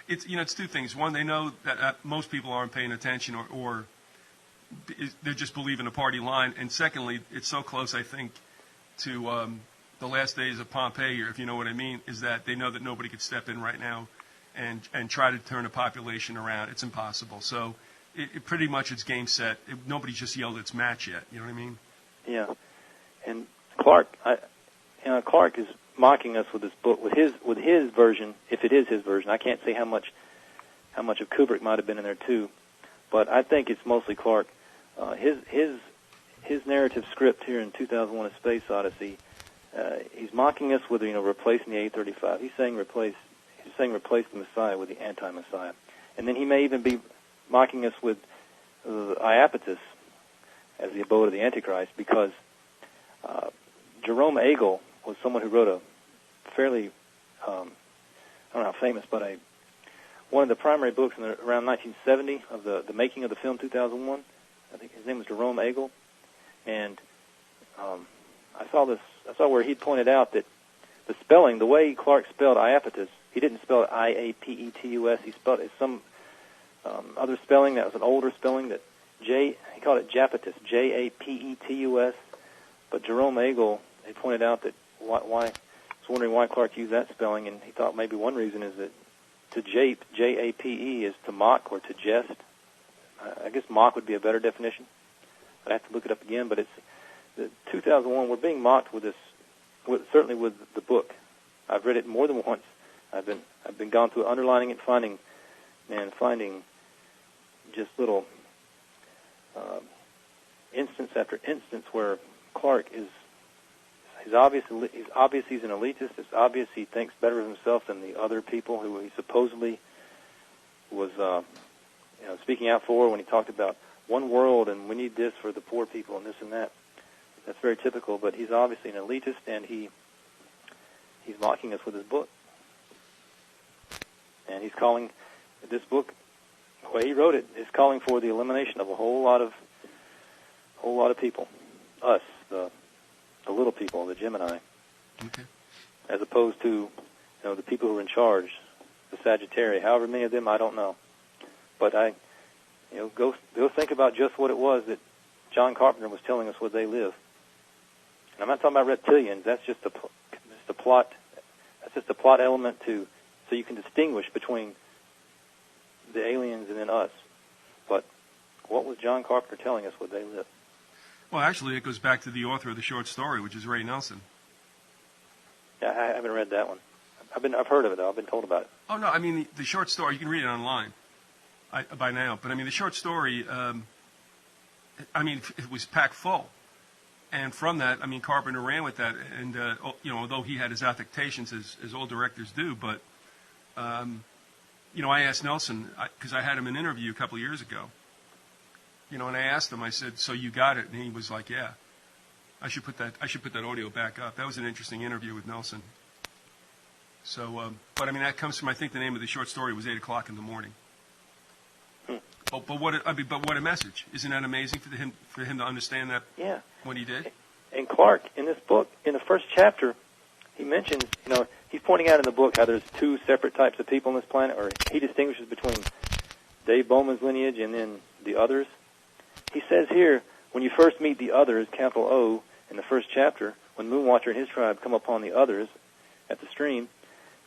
it's two things. One, they know that most people aren't paying attention, or they're just believing the party line. And secondly, it's so close, I think, to the last days of Pompeii, if you know what I mean, is that they know that nobody could step in right now and try to turn a population around. It's impossible. So it pretty much it's game set. Nobody's just yelled its match yet. You know what I mean? Yeah. And Clark is mocking us with this book, with his version, if it is his version. I can't say how much of Kubrick might have been in there too, but I think it's mostly Clark. His narrative script here in 2001: A Space Odyssey. He's mocking us with replacing the A35. He's saying replace the Messiah with the anti-Messiah, and then he may even be mocking us with Iapetus as the abode of the Antichrist, because Jerome Agel was someone who wrote a fairly, I don't know how famous, but one of the primary books in around 1970 of the making of the film 2001. I think his name was Jerome Agel, and I saw where he pointed out that the spelling, the way Clark spelled Iapetus, he didn't spell it Iapetus. He spelled it some other spelling that was an older spelling that he called it Japetus, Japetus. But Jerome Agel, he pointed out that why was wondering why Clark used that spelling, and he thought maybe one reason is that to jape, J-A-P-E, is to mock or to jest. I guess mock would be a better definition. I'd have to look it up again, but it's the 2001. We're being mocked with this, certainly with the book. I've read it more than once. I've been gone through underlining it, finding just little instance after instance where Clark he's obvious he's an elitist. It's obvious he thinks better of himself than the other people who he supposedly was speaking out for when he talked about one world and we need this for the poor people and this and that. That's very typical, but he's obviously an elitist, and he's mocking us with his book. And he's calling this book, the way he wrote it, is calling for the elimination of a whole lot of people, us, the little people, the Gemini, okay, as opposed to the people who are in charge, the Sagittarius. However many of them, I don't know, but go think about just what it was that John Carpenter was telling us where they live. And I'm not talking about reptilians. That's just a plot. That's just a plot element so you can distinguish between the aliens and then us. But what was John Carpenter telling us where they live? Well, actually, it goes back to the author of the short story, which is Ray Nelson. Yeah, I haven't read that one. I've heard of it, though. I've been told about it. Oh, no, I mean, the short story, you can read it online by now. But, I mean, the short story, it was packed full. And from that, I mean, Carpenter ran with that. And, although he had his affectations, as all directors do, but, I asked Nelson, because I had him in an interview a couple of years ago, and I asked him, I said, so you got it? And he was like, yeah. I should put that audio back up. That was an interesting interview with Nelson. So, but I mean, that comes from, I think the name of the short story was 8 o'clock in the morning. Oh, but what a message! Isn't that amazing for him to understand that? Yeah. What he did. And Clark, in this book, in the first chapter, he mentions, he's pointing out in the book how there's two separate types of people on this planet, or he distinguishes between Dave Bowman's lineage and then the others. He says here, when you first meet the others, capital O, in the first chapter, when Moonwatcher and his tribe come upon the others at the stream,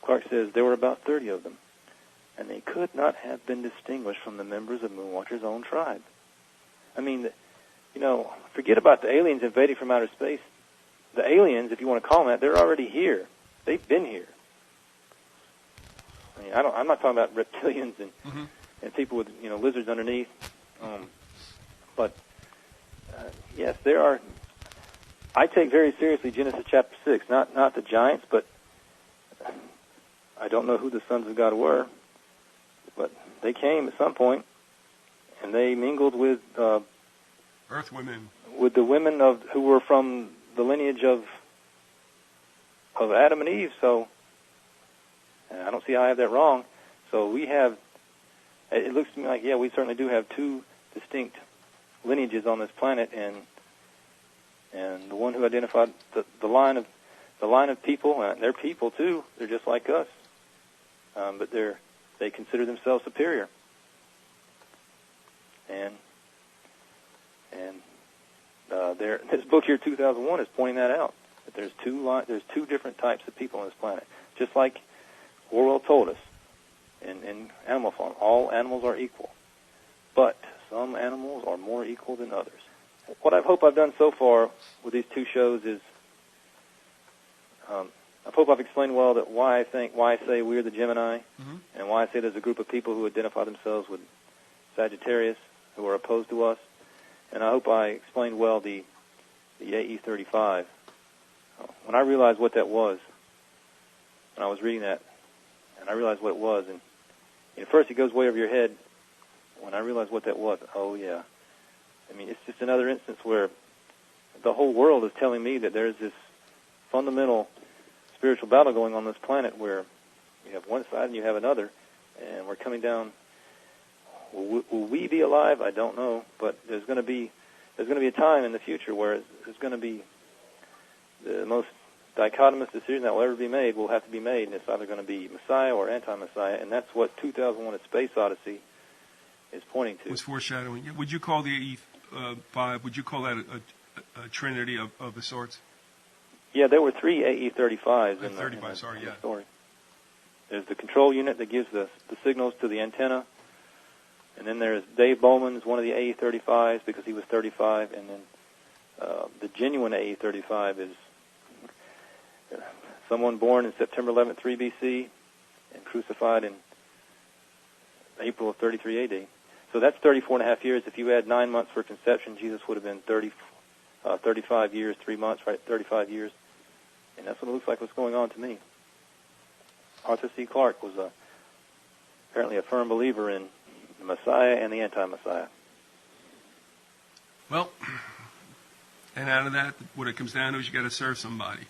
Clark says there were about 30 of them, and they could not have been distinguished from the members of Moonwatcher's own tribe. I mean, forget about the aliens invading from outer space. The aliens, if you want to call them that, they're already here. They've been here. I mean, I'm not talking about reptilians and people with lizards underneath. But yes, there are. I take very seriously Genesis chapter 6, not the giants, but I don't know who the sons of God were, but they came at some point, and they mingled with earth women, with the women who were from the lineage of Adam and Eve. So I don't see how I have that wrong. So we have. It looks to me like we certainly do have two distinct lineages on this planet, and the one who identified the line of people, and they're people too. They're just like us, but they consider themselves superior. And this book here, 2001, is pointing that out, that there's two different types of people on this planet, just like Orwell told us. in animal farm. All animals are equal, but some animals are more equal than others. What I hope I've done so far with these two shows is I hope I've explained well that why I say we're the Gemini, and why I say there's a group of people who identify themselves with Sagittarius who are opposed to us, and I hope I explained well the AE35. When I realized what that was, when I was reading that, and I realized what it was, and at first it goes way over your head. When I realized what that was, oh yeah. I mean, it's just another instance where the whole world is telling me that there's this fundamental spiritual battle going on this planet where you have one side and you have another, and we're coming down. Will we be alive? I don't know, but there's going to be a time in the future where there's going to be the most dichotomous decision that will ever be made will have to be made, and it's either going to be Messiah or anti-Messiah, and that's what 2001: A Space Odyssey is pointing to. Was foreshadowing. Would you call the AE5? Would you call that a trinity of the sorts? Yeah, there were three AE35s in the story. There's the control unit that gives the signals to the antenna, and then there's Dave Bowman's one of the AE35s because he was 35, and then the genuine AE35 is someone born in September 11th, 3 BC, and crucified in April of 33 AD. So that's 34 and a half years. If you add 9 months for conception, Jesus would have been 35 years, 3 months, right? 35 years. And that's what it looks like what's going on to me. Arthur C. Clarke was apparently a firm believer in the Messiah and the anti-Messiah. Well, and out of that, what it comes down to is you got to serve somebody.